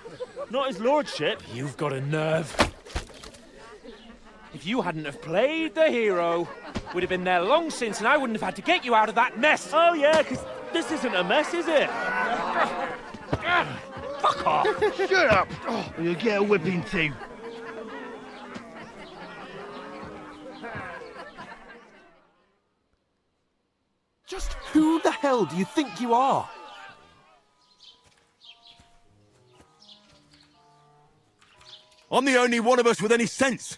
not his lordship. You've got a nerve. If you hadn't have played the hero, we'd have been there long since and I wouldn't have had to get you out of that mess. Oh yeah, because this isn't a mess, is it? Fuck off! Shut up! Or you'll get a whipping too. Just who the hell do you think you are? I'm the only one of us with any sense.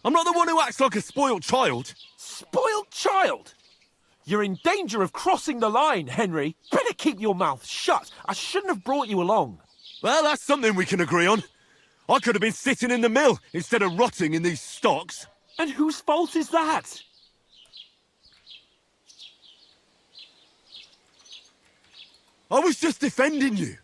I'm not the one who acts like a spoiled child. Spoiled child? You're in danger of crossing the line, Henry. Better keep your mouth shut. I shouldn't have brought you along. Well, that's something we can agree on. I could have been sitting in the mill instead of rotting in these stocks. And whose fault is that? I was just defending you.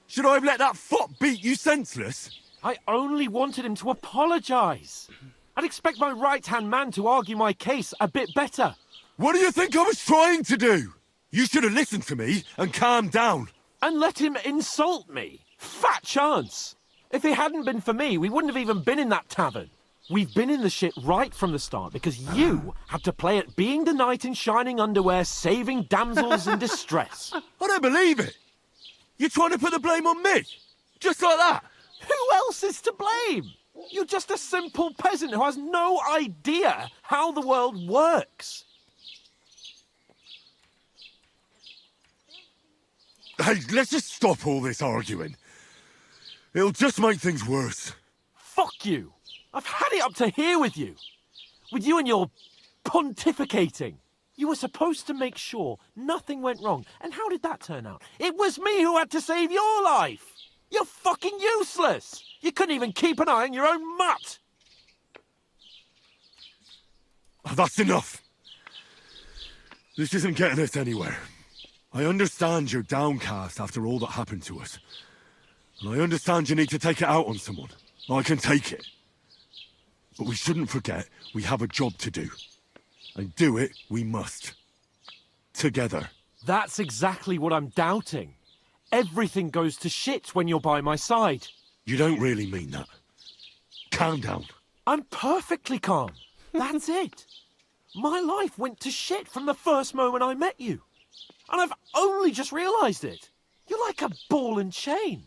Should I have let that fop beat you senseless? I only wanted him to apologise. I'd expect my right-hand man to argue my case a bit better. What do you think I was trying to do? You should have listened to me and calmed down. And let him insult me. Fat chance. If it hadn't been for me, we wouldn't have even been in that tavern. We've been in the shit right from the start because you had to play at being the knight in shining underwear, saving damsels in distress. I don't believe it. You're trying to put the blame on me? Just like that? Who else is to blame? You're just a simple peasant who has no idea how the world works. Hey, let's just stop all this arguing. It'll just make things worse. Fuck you. I've had it up to here with you. With you and your pontificating. You were supposed to make sure nothing went wrong. And how did that turn out? It was me who had to save your life. You're fucking useless. You couldn't even keep an eye on your own mutt. That's enough. This isn't getting us anywhere. I understand you're downcast after all that happened to us. And I understand you need to take it out on someone. I can take it. But we shouldn't forget we have a job to do. And do it we must. Together. That's exactly what I'm doubting. Everything goes to shit when you're by my side. You don't really mean that. Calm down. I'm perfectly calm. That's it. My life went to shit from the first moment I met you. And I've only just realised it. You're like a ball and chain.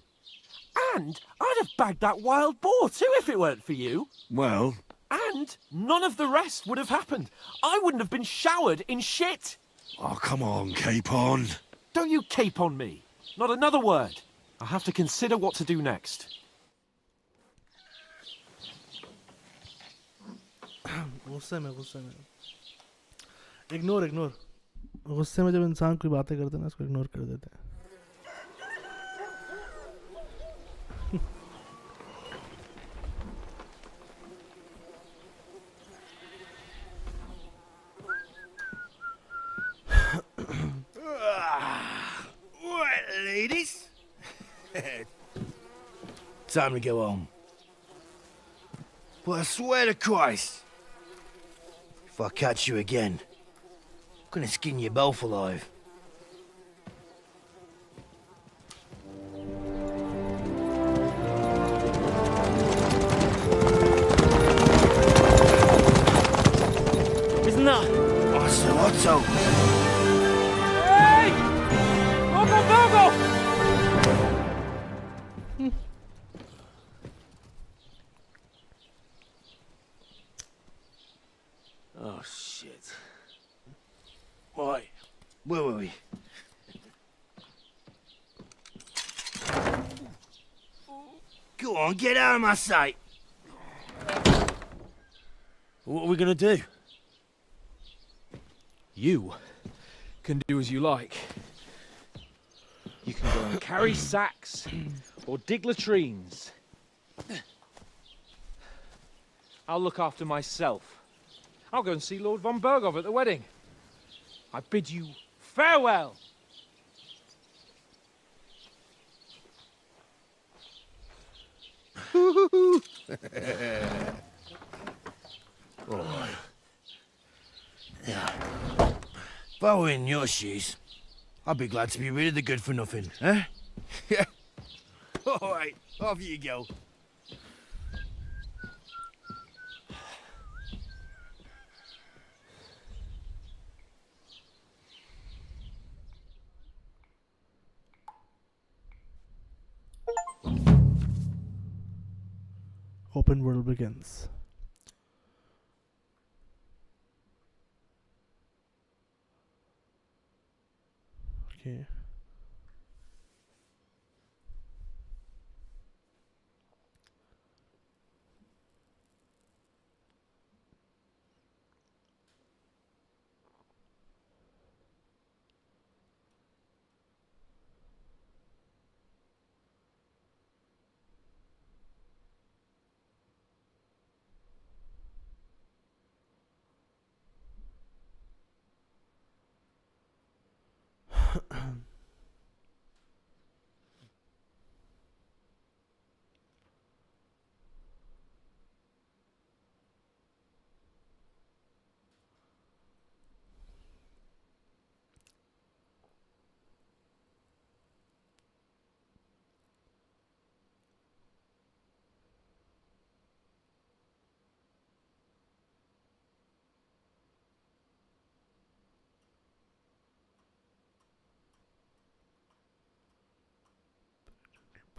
And I'd have bagged that wild boar too if it weren't for you. Well... And none of the rest would have happened. I wouldn't have been showered in shit. Oh, come on, Capon. Don't you cape on me. Not another word. I have to consider what to do next. गुस्से में ignore गुस्से में जब इंसान कोई बातें करते हैं ना उसको इग्नोर कर देते हैं. Right, ladies. Time to go home. But I swear to Christ, if I catch you again, I'm gonna skin you both alive. Isn't that? Otto. Hey! Bogo! Oh, shit. Right, where were we? Go on, get out of my sight. What are we gonna do? You can do as you like. You can go and carry sacks or dig latrines. I'll look after myself. I'll go and see Lord von Bergov at the wedding. I bid you farewell. Alright. Yeah. If I were in your shoes, I'd be glad to be rid of the good for nothing, eh? Yeah. Alright, off you go. Open world begins. Okay.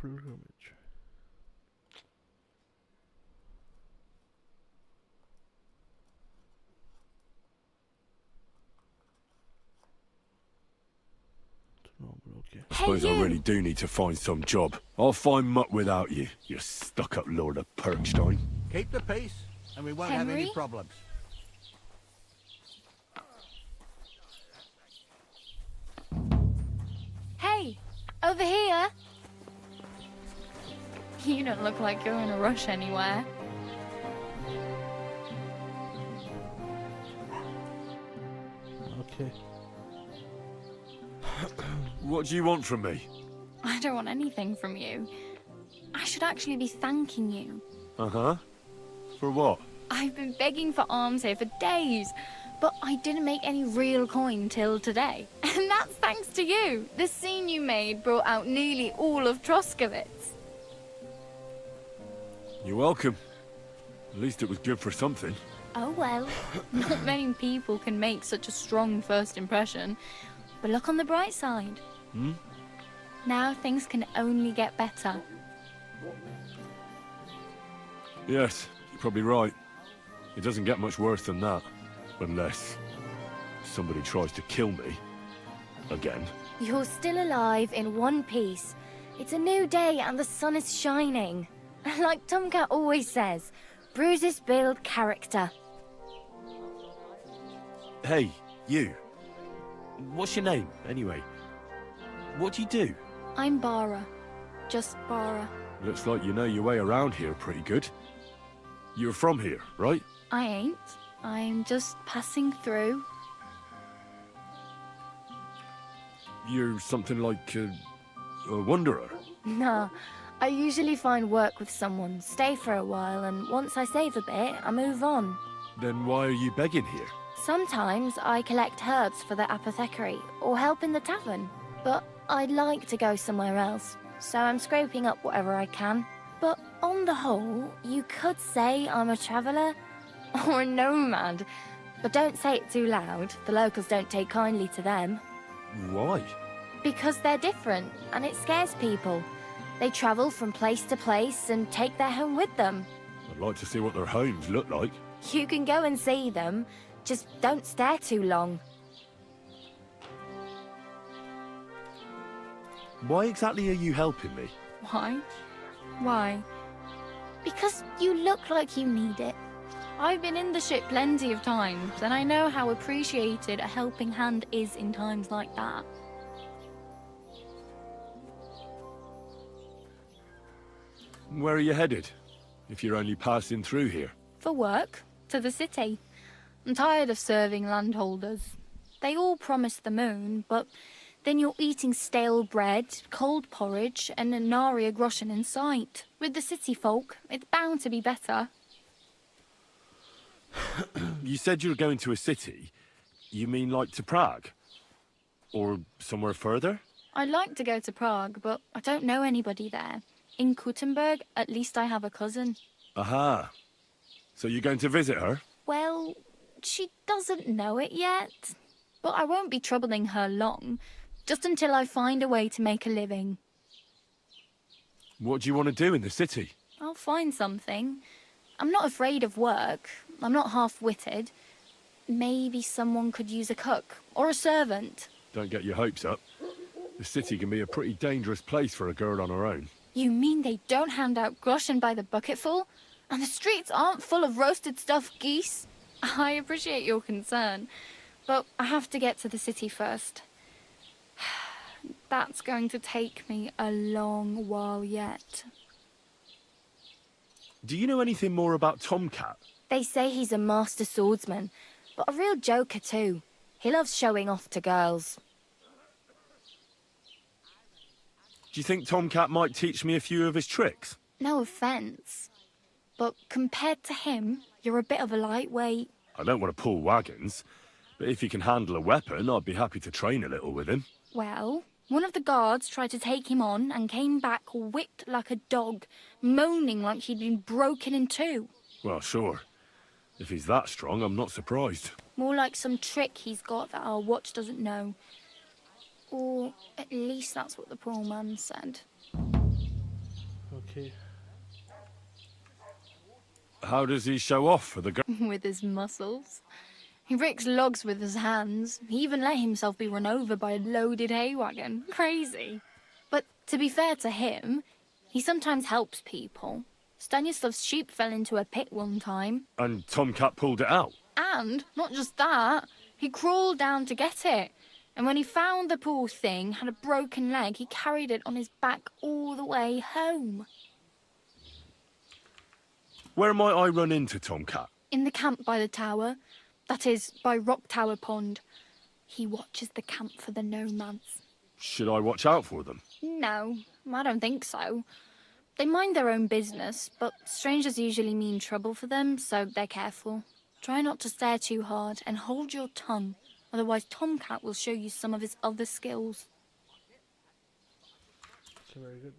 Pilgrimage. Okay. I suppose I really do need to find some job. I'll find muck without you, you stuck-up Lord of Perkstein. Keep the peace, and we won't have any Henry? problems. Hey, over here. You don't look like you're in a rush anywhere. Okay. What do you want from me? I don't want anything from you. I should actually be thanking you. Uh-huh. For what? I've been begging for alms here for days, but I didn't make any real coin till today. And that's thanks to you. The scene you made brought out nearly all of Troskowitz. You're welcome. At least it was good for something. Oh well, not many people can make such a strong first impression. But look on the bright side. Hmm? Now things can only get better. Yes, you're probably right. It doesn't get much worse than that. Unless somebody tries to kill me. Again. You're still alive in one piece. It's a new day and the sun is shining. Like Tomcat always says, bruises build character. Hey, you. What's your name, anyway? What do you do? I'm Bara. Just Bara. Looks like you know your way around here pretty good. You're from here, right? I ain't. I'm just passing through. You're something like a wanderer. Nah, I usually find work with someone, stay for a while, and once I save a bit, I move on. Then why are you begging here? Sometimes I collect herbs for the apothecary, or help in the tavern. But I'd like to go somewhere else, so I'm scraping up whatever I can. But on the whole, you could say I'm a traveller, or a nomad. But don't say it too loud, the locals don't take kindly to them. Why? Because they're different, and it scares people. They travel from place to place and take their home with them. I'd like to see what their homes look like. You can go and see them, just don't stare too long. Why exactly are you helping me? Why? Why? Because you look like you need it. I've been in the ship plenty of times, and I know how appreciated a helping hand is in times like that. Where are you headed? If you're only passing through here. For work, to the city. I'm tired of serving landholders. They all promise the moon, but then you're eating stale bread, cold porridge, and a nary a groschen in sight. With the city folk, it's bound to be better. You said you were going to a city. You mean like to Prague? Or somewhere further? I'd like to go to Prague, but I don't know anybody there. In Kuttenberg, at least I have a cousin. Aha. So you're going to visit her? Well, she doesn't know it yet. But I won't be troubling her long, just until I find a way to make a living. What do you want to do in the city? I'll find something. I'm not afraid of work. I'm not half-witted. Maybe someone could use a cook or a servant. Don't get your hopes up. The city can be a pretty dangerous place for a girl on her own. You mean they don't hand out groschen by the bucketful? And the streets aren't full of roasted stuffed geese? I appreciate your concern, but I have to get to the city first. That's going to take me a long while yet. Do you know anything more about Tomcat? They say he's a master swordsman, but a real joker too. He loves showing off to girls. Do you think Tomcat might teach me a few of his tricks? No offence, but compared to him, you're a bit of a lightweight. I don't want to pull wagons, but if he can handle a weapon, I'd be happy to train a little with him. Well, one of the guards tried to take him on and came back whipped like a dog, moaning like he'd been broken in two. Well, sure. If he's that strong, I'm not surprised. More like some trick he's got that our watch doesn't know. Or at least that's what the poor man said. Okay. How does he show off for the girl? With his muscles. He ricks logs with his hands. He even let himself be run over by a loaded hay wagon. Crazy. But to be fair to him, he sometimes helps people. Stanislav's sheep fell into a pit one time. And Tomcat pulled it out? And, not just that, he crawled down to get it. And when he found the poor thing had a broken leg, he carried it on his back all the way home. Where might I run into Tomcat? In the camp by the tower. That is, by Rock Tower Pond. He watches the camp for the nomads. Should I watch out for them? No, I don't think so. They mind their own business, but strangers usually mean trouble for them, so they're careful. Try not to stare too hard and hold your tongue, otherwise Tomcat will show you some of his other skills. Okay, very good.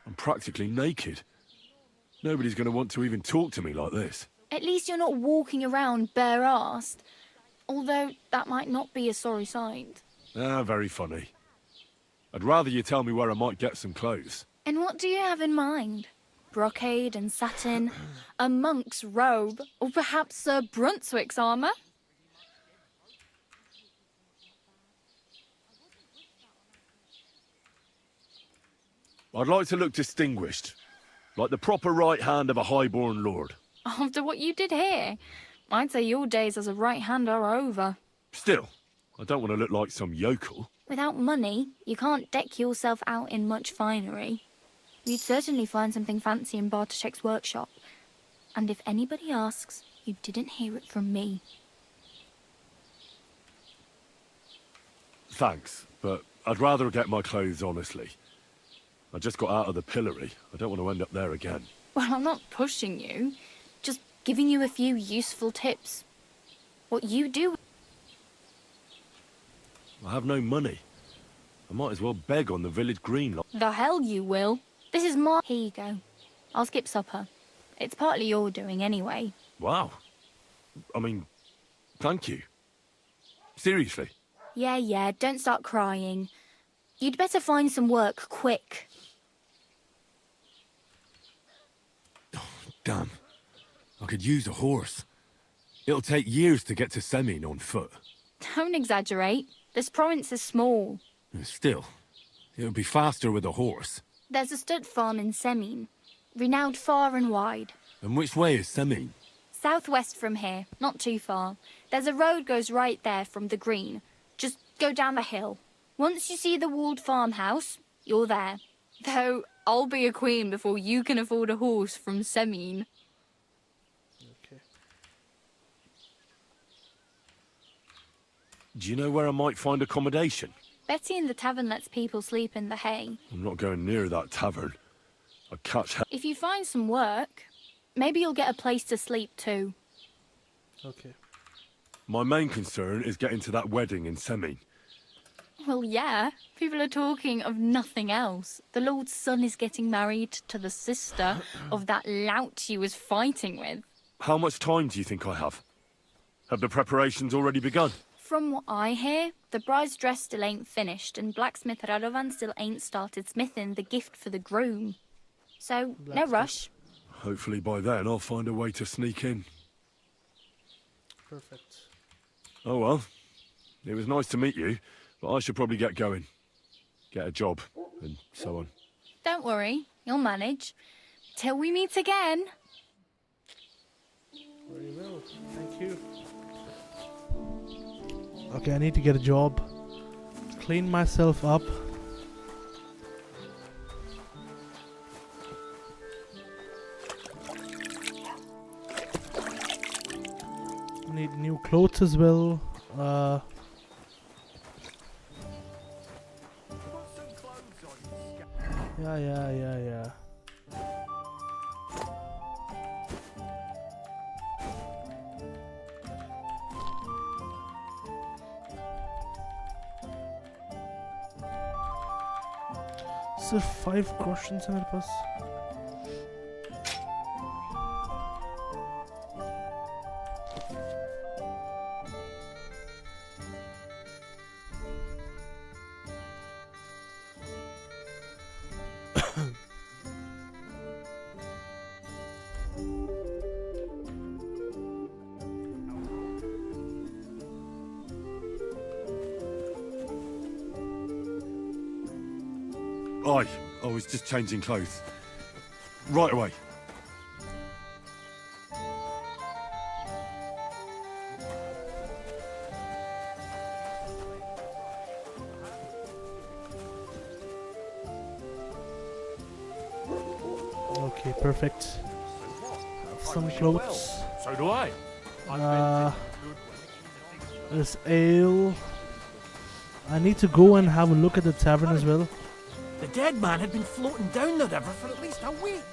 I'm practically naked. Nobody's going to want to even talk to me like this. At least you're not walking around bare-assed, although that might not be a sorry sight. Ah, very funny. I'd rather you tell me where I might get some clothes. And what do you have in mind? Brocade and satin, a monk's robe, or perhaps Sir Brunswick's armour? I'd like to look distinguished, like the proper right hand of a highborn lord. After what you did here, I'd say your days as a right hand are over. Still, I don't want to look like some yokel. Without money, you can't deck yourself out in much finery. You'd certainly find something fancy in Bartoszek's workshop. And if anybody asks, you didn't hear it from me. Thanks, but I'd rather get my clothes honestly. I just got out of the pillory. I don't want to end up there again. Well, I'm not pushing you, just giving you a few useful tips. What you do... I have no money. I might as well beg on the village green. The hell you will. This is my... Here you go. I'll skip supper. It's partly your doing anyway. Wow. I mean, thank you. Seriously. Yeah, don't start crying. You'd better find some work, quick. Damn. I could use a horse. It'll take years to get to Semin on foot. Don't exaggerate. This province is small. Still, it would be faster with a horse. There's a stud farm in Semin, renowned far and wide. And which way is Semin? Southwest from here, not too far. There's a road goes right there from the green. Just go down the hill. Once you see the walled farmhouse, you're there. Though, I'll be a queen before you can afford a horse from Semin. Okay. Do you know where I might find accommodation? Betty in the tavern lets people sleep in the hay. I'm not going near that tavern. I'd catch hell. If you find some work, maybe you'll get a place to sleep too. Okay. My main concern is getting to that wedding in Semin. Well, yeah. People are talking of nothing else. The Lord's son is getting married to the sister of that lout he was fighting with. How much time do you think I have? Have the preparations already begun? From what I hear, the bride's dress still ain't finished, and blacksmith Radovan still ain't started smithing the gift for the groom. So, no rush. Hopefully by then I'll find a way to sneak in. Perfect. Oh well. It was nice to meet you, but I should probably get going. Get a job, and so on. Don't worry, you'll manage. Till we meet again. Very well, thank you. Okay, I need to get a job. Clean myself up. Need new clothes as well. Yeah. सिर्फ 5 questions है मेरे पास. I was just changing clothes. Right away. Okay, perfect. Have some clothes. So do I. There's ale. I need to go and have a look at the tavern as well. The dead man had been floating down the river for at least a week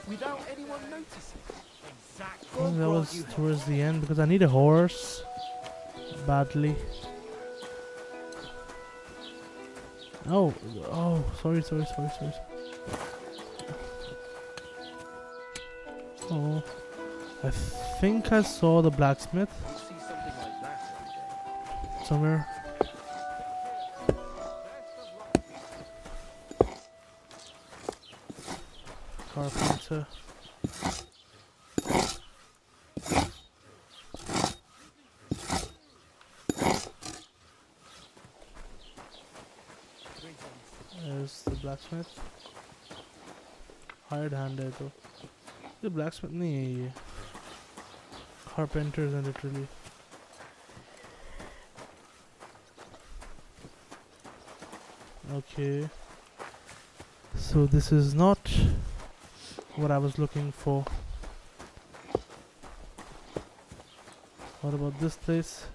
without anyone noticing. I think that was towards the end because I need a horse badly. Oh, sorry. Oh, I think I saw the blacksmith somewhere. Carpenter. There's the blacksmith. Hired hand है तो. The blacksmith नहीं है ये. Carpenters are literally. Okay. So this is not what I was looking for. What about this place?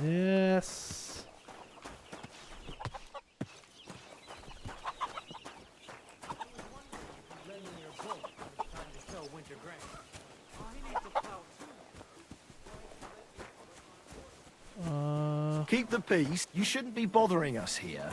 Yes. Keep the peace. You shouldn't be bothering us here.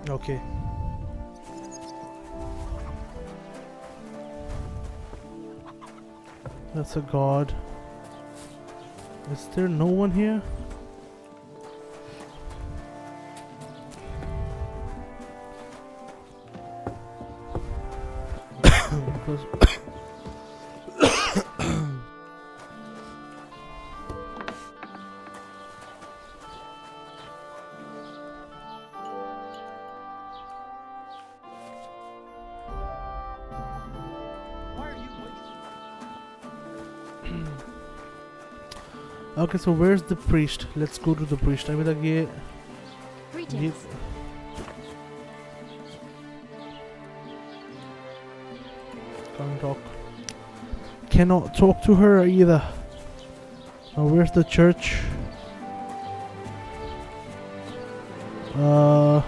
Okay. That's a god. Is there no one here? Because okay, so where's the priest? Let's go to the priest. I mean, like, yeah. Greetings. Can't talk. Cannot talk to her either. Now, where's the church? No.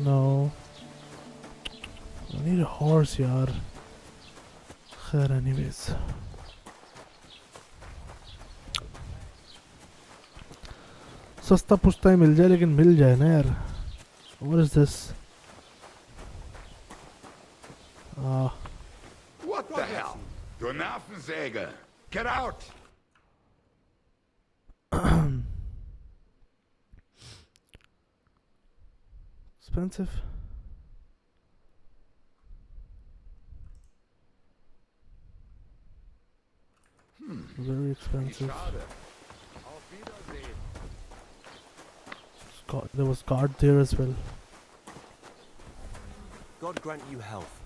No. I need a horse, yaar. Khair, anyways. सस्ता पुस्ता ही मिल जाए लेकिन मिल जाए ना यार. What is this? What the hell? Du Nervensäge! Get out! Expensive. Very expensive. There was guard there as well. God grant you health.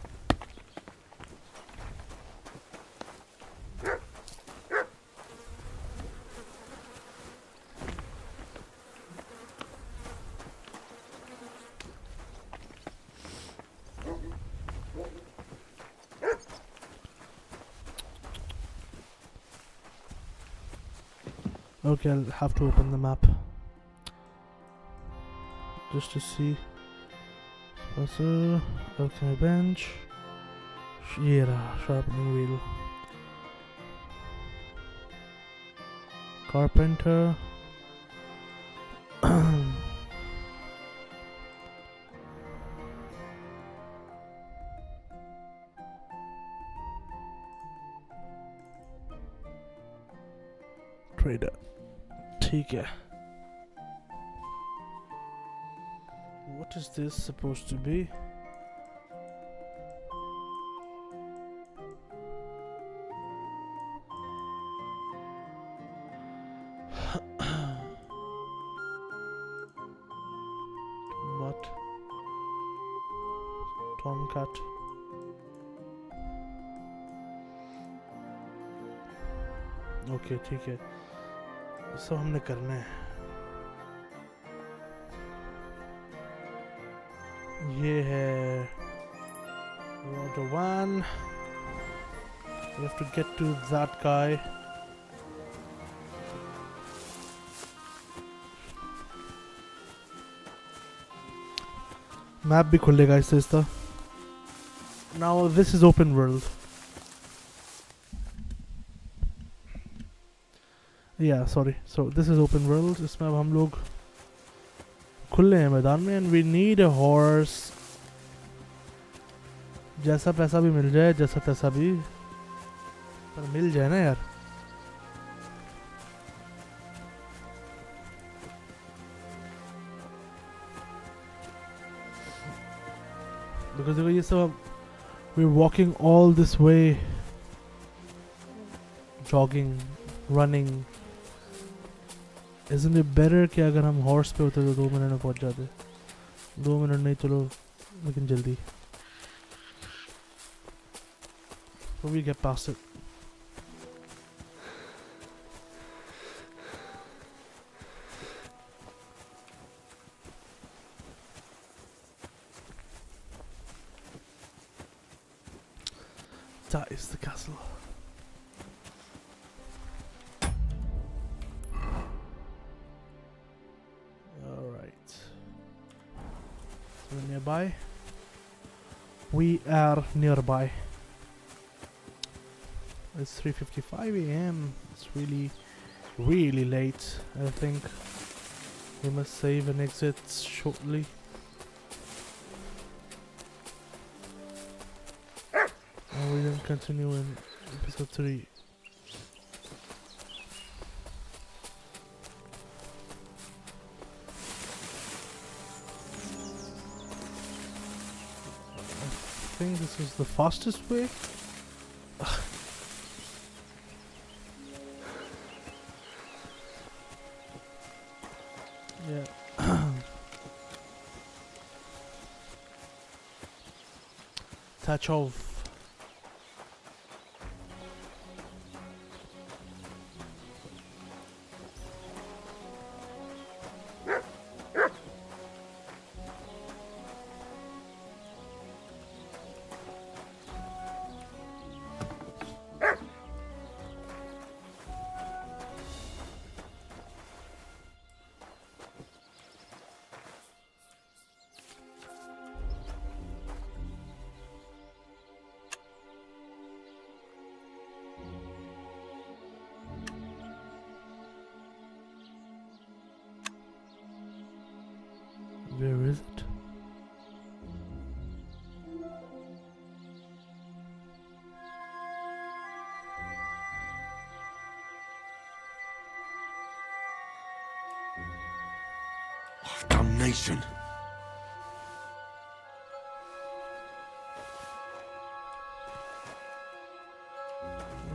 Okay, I'll have to open the map. just to see. Also, alchemy bench. ये रहा sharpening wheel. Carpenter. Trader. ठीक है. What is this supposed to be? What? Tomcat. Okay, ठीक है. सब हमने करना है. ये है Water 1. We have to get to that guy. Map भी खुलेगा इससे इसका. Now this is open world. Yeah, sorry. So this is open world. इसमें अब हम लोग खुले हैं मैदान में and we need a horse. जैसा पैसा भी मिल जाए, जैसा तैसा भी, पर मिल जाए ना यार. Because देखो ये सब we're walking all this way, jogging, running. Isn't it better कि अगर हम हॉर्स पे होते तो 2 मिनट में पहुंच जाते. 2 मिनट नहीं चलो लेकिन जल्दी. So we get past it. That is the castle. Alright. So we're nearby. We are nearby. It's 3:55 a.m. It's really late. I think we must save and exit shortly. And we then continue in episode 3. I think this is the fastest way. Yeah. Touch off. Where is it? Oh, damnation.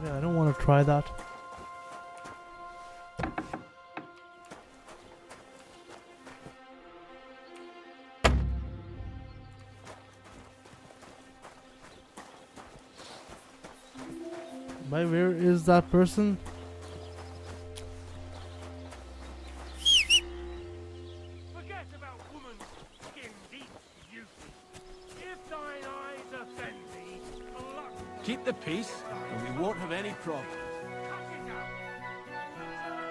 Yeah, I don't want to try that. By where is that person? Forget about woman's skin deep beauty. If thine eyes offend thee, pluck. Keep the peace, and we won't have any problem.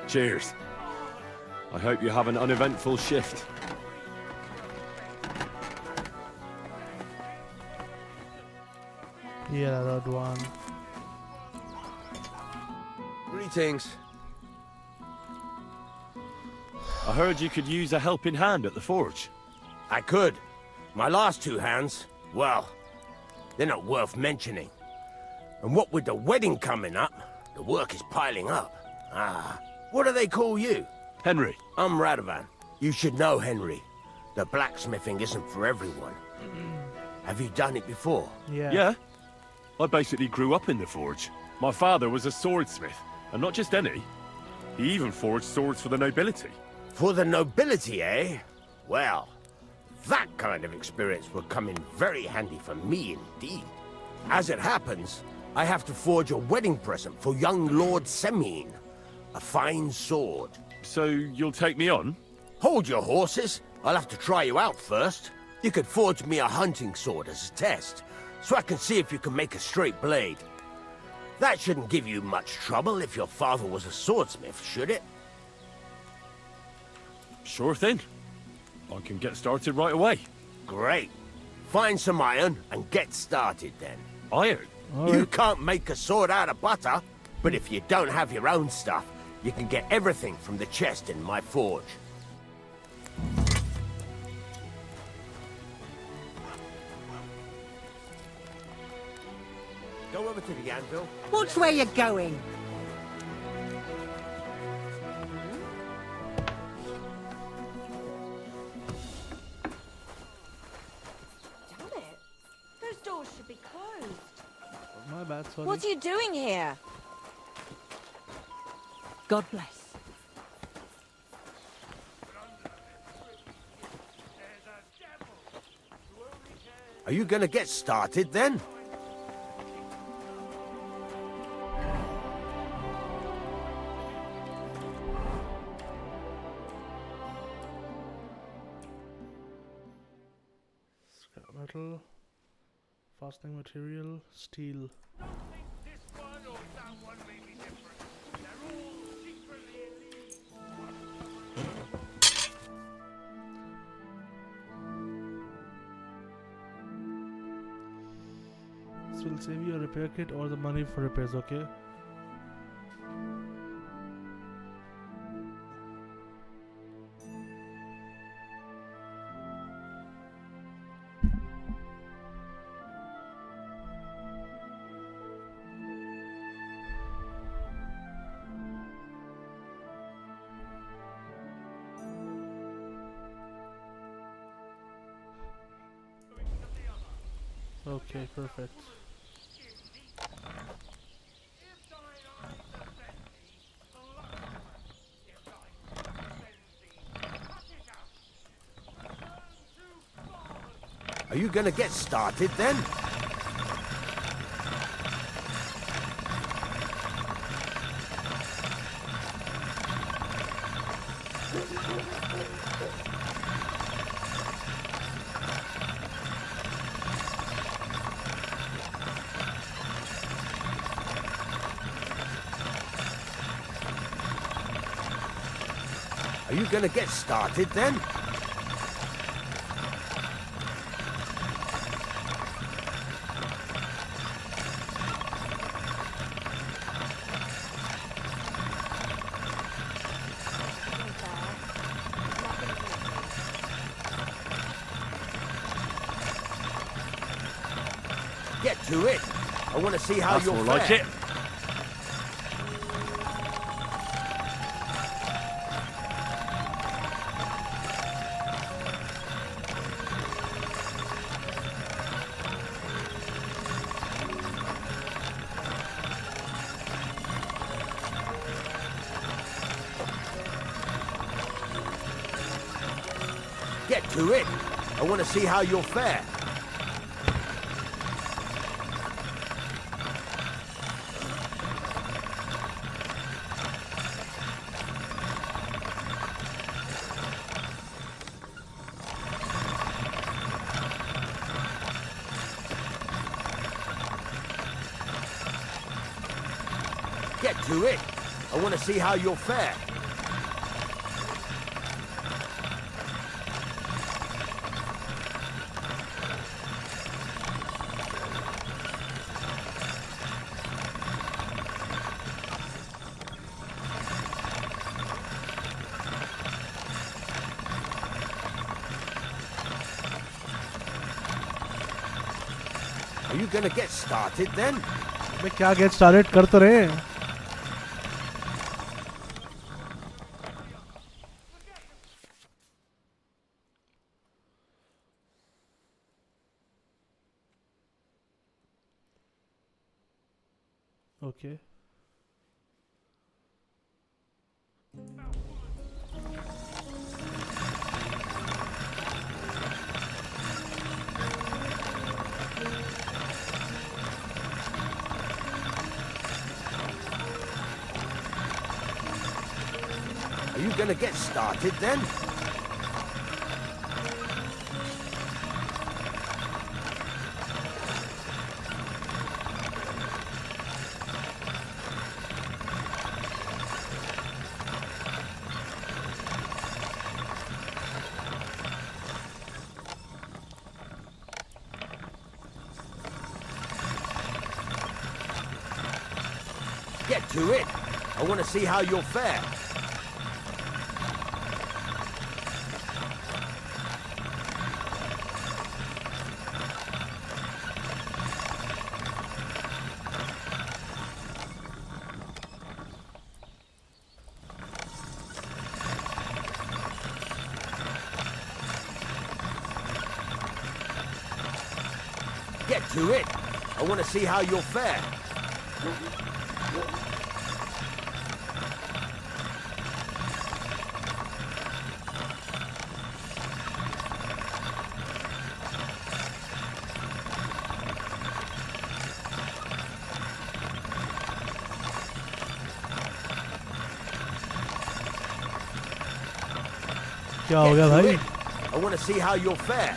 Cheers. I hope you have an uneventful shift. Here, I wrote one. Greetings. I heard you could use a helping hand at the forge. I could. My last two hands, well, they're not worth mentioning. And what with the wedding coming up, the work is piling up. What do they call you? Henry. I'm Radovan. You should know, Henry. The blacksmithing isn't for everyone. Have you done it before? Yeah. I basically grew up in the forge. My father was a swordsmith, and not just any. He even forged swords for the nobility. For the nobility, eh? Well, that kind of experience will come in very handy for me indeed. As it happens, I have to forge a wedding present for young Lord Semine. A fine sword. So you'll take me on? Hold your horses. I'll have to try you out first. You could forge me a hunting sword as a test, so I can see if you can make a straight blade. That shouldn't give you much trouble if your father was a swordsmith, should it? Sure thing. I can get started right away. Great. Find some iron and get started then. Iron? You can't make a sword out of butter, but if you don't have your own stuff, you can get everything from the chest in my forge. Go over to the anvil. Watch where you're going. Damn it. Those doors should be closed. My bad, sorry. What are you doing here? God bless. Are you gonna get started then? Scrap metal, fastening material, steel. This will save you a repair kit or the money for repairs, okay? Okay, perfect. Are you gonna get started then? Are you gonna get started then? Get to it. I want to see how That's you'll more fare. like it. Get to it. I want to see how you'll fare. Get to it. I want to see how you'll fare. Are you gonna get started then? अबे क्या get started कर तो रहे हैं. Okay. Are you gonna get started then? Get to it. I want to see how you'll fare. Get to it. I want to see how you'll fare. क्या हो गया भाई? I want to see how you'll fare.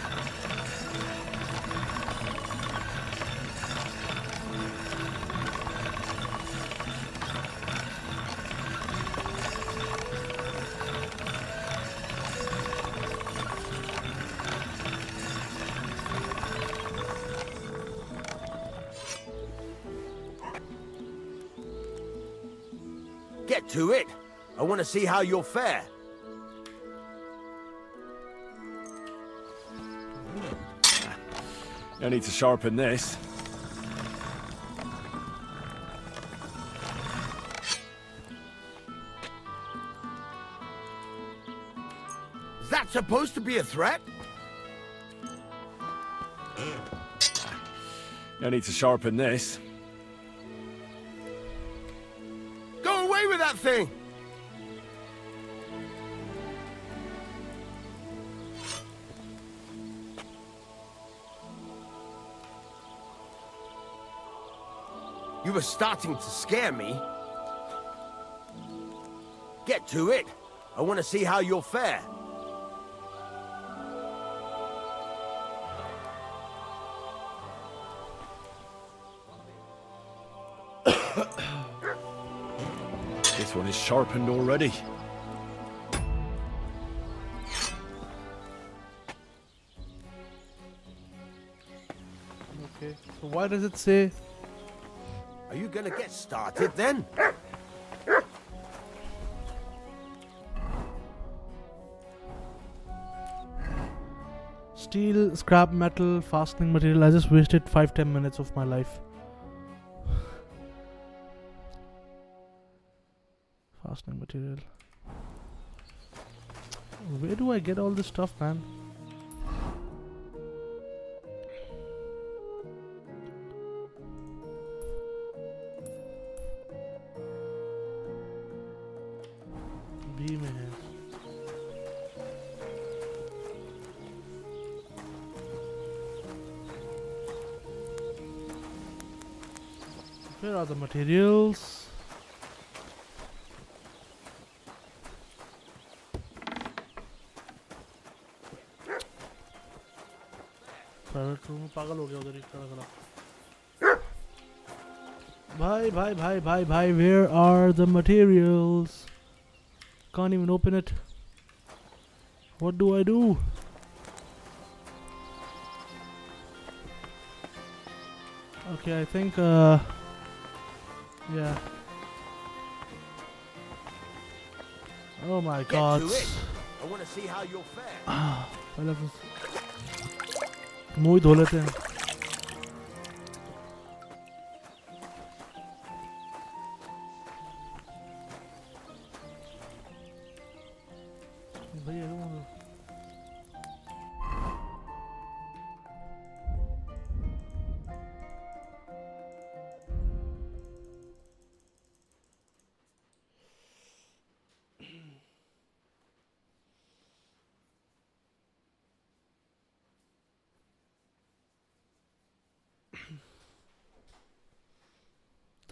Get to it. I want to see how you'll fare. No need to sharpen this. Is that supposed to be a threat? No need to sharpen this. Go away with that thing! You were starting to scare me. Get to it. I want to see how you'll fare. This one is sharpened already. Okay. So why does it say? Are you gonna get started then? Steel, scrap metal, fastening material. I just wasted 5-10 minutes of my life. Fastening material. Where do I get all this stuff, man? B में है. Where are the materials? Private room में पागल हो गया उधर ही खड़ा खड़ा. भाई, where are the materials? Can't even open it. What do I do? Okay, I think yeah. Oh my god. I want to see how you'll fare. पहले तो मुंह ही धो लेते हैं.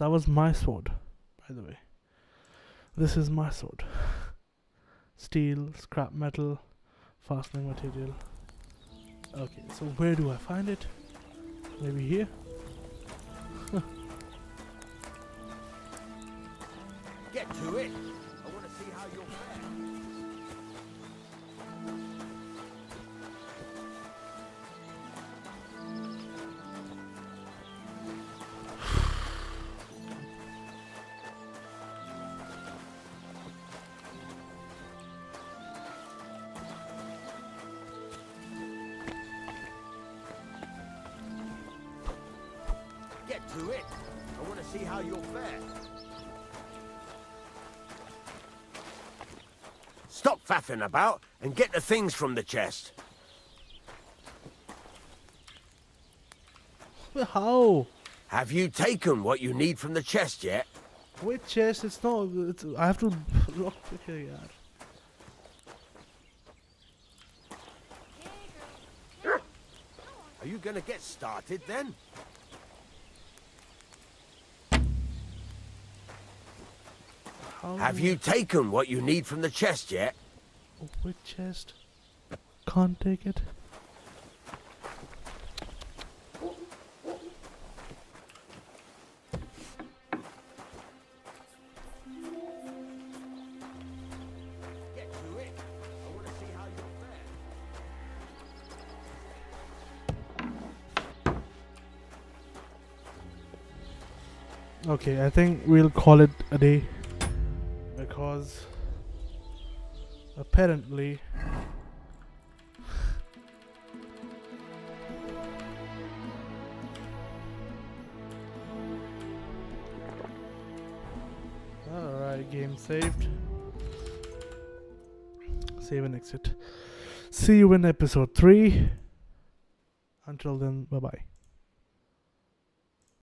That was my sword, by the way. This is my sword. Steel, scrap metal, fastening material. Okay, so where do I find it? Maybe here? Get to it. I want to see how you'll fare. Get to it. I want to see how you'll fare. Stop faffing about and get the things from the chest. How? Have you taken what you need from the chest yet? Which chest? It's not. It's, I have to look here, yaar. Are you gonna get started then? Have you taken what you need from the chest yet? Which chest? Can't take it. Get to it. I want to see how you'll fare. Okay, I think we'll call it a day. Because apparently alright, game saved. Save and exit. See you in episode 3. Until then, bye bye.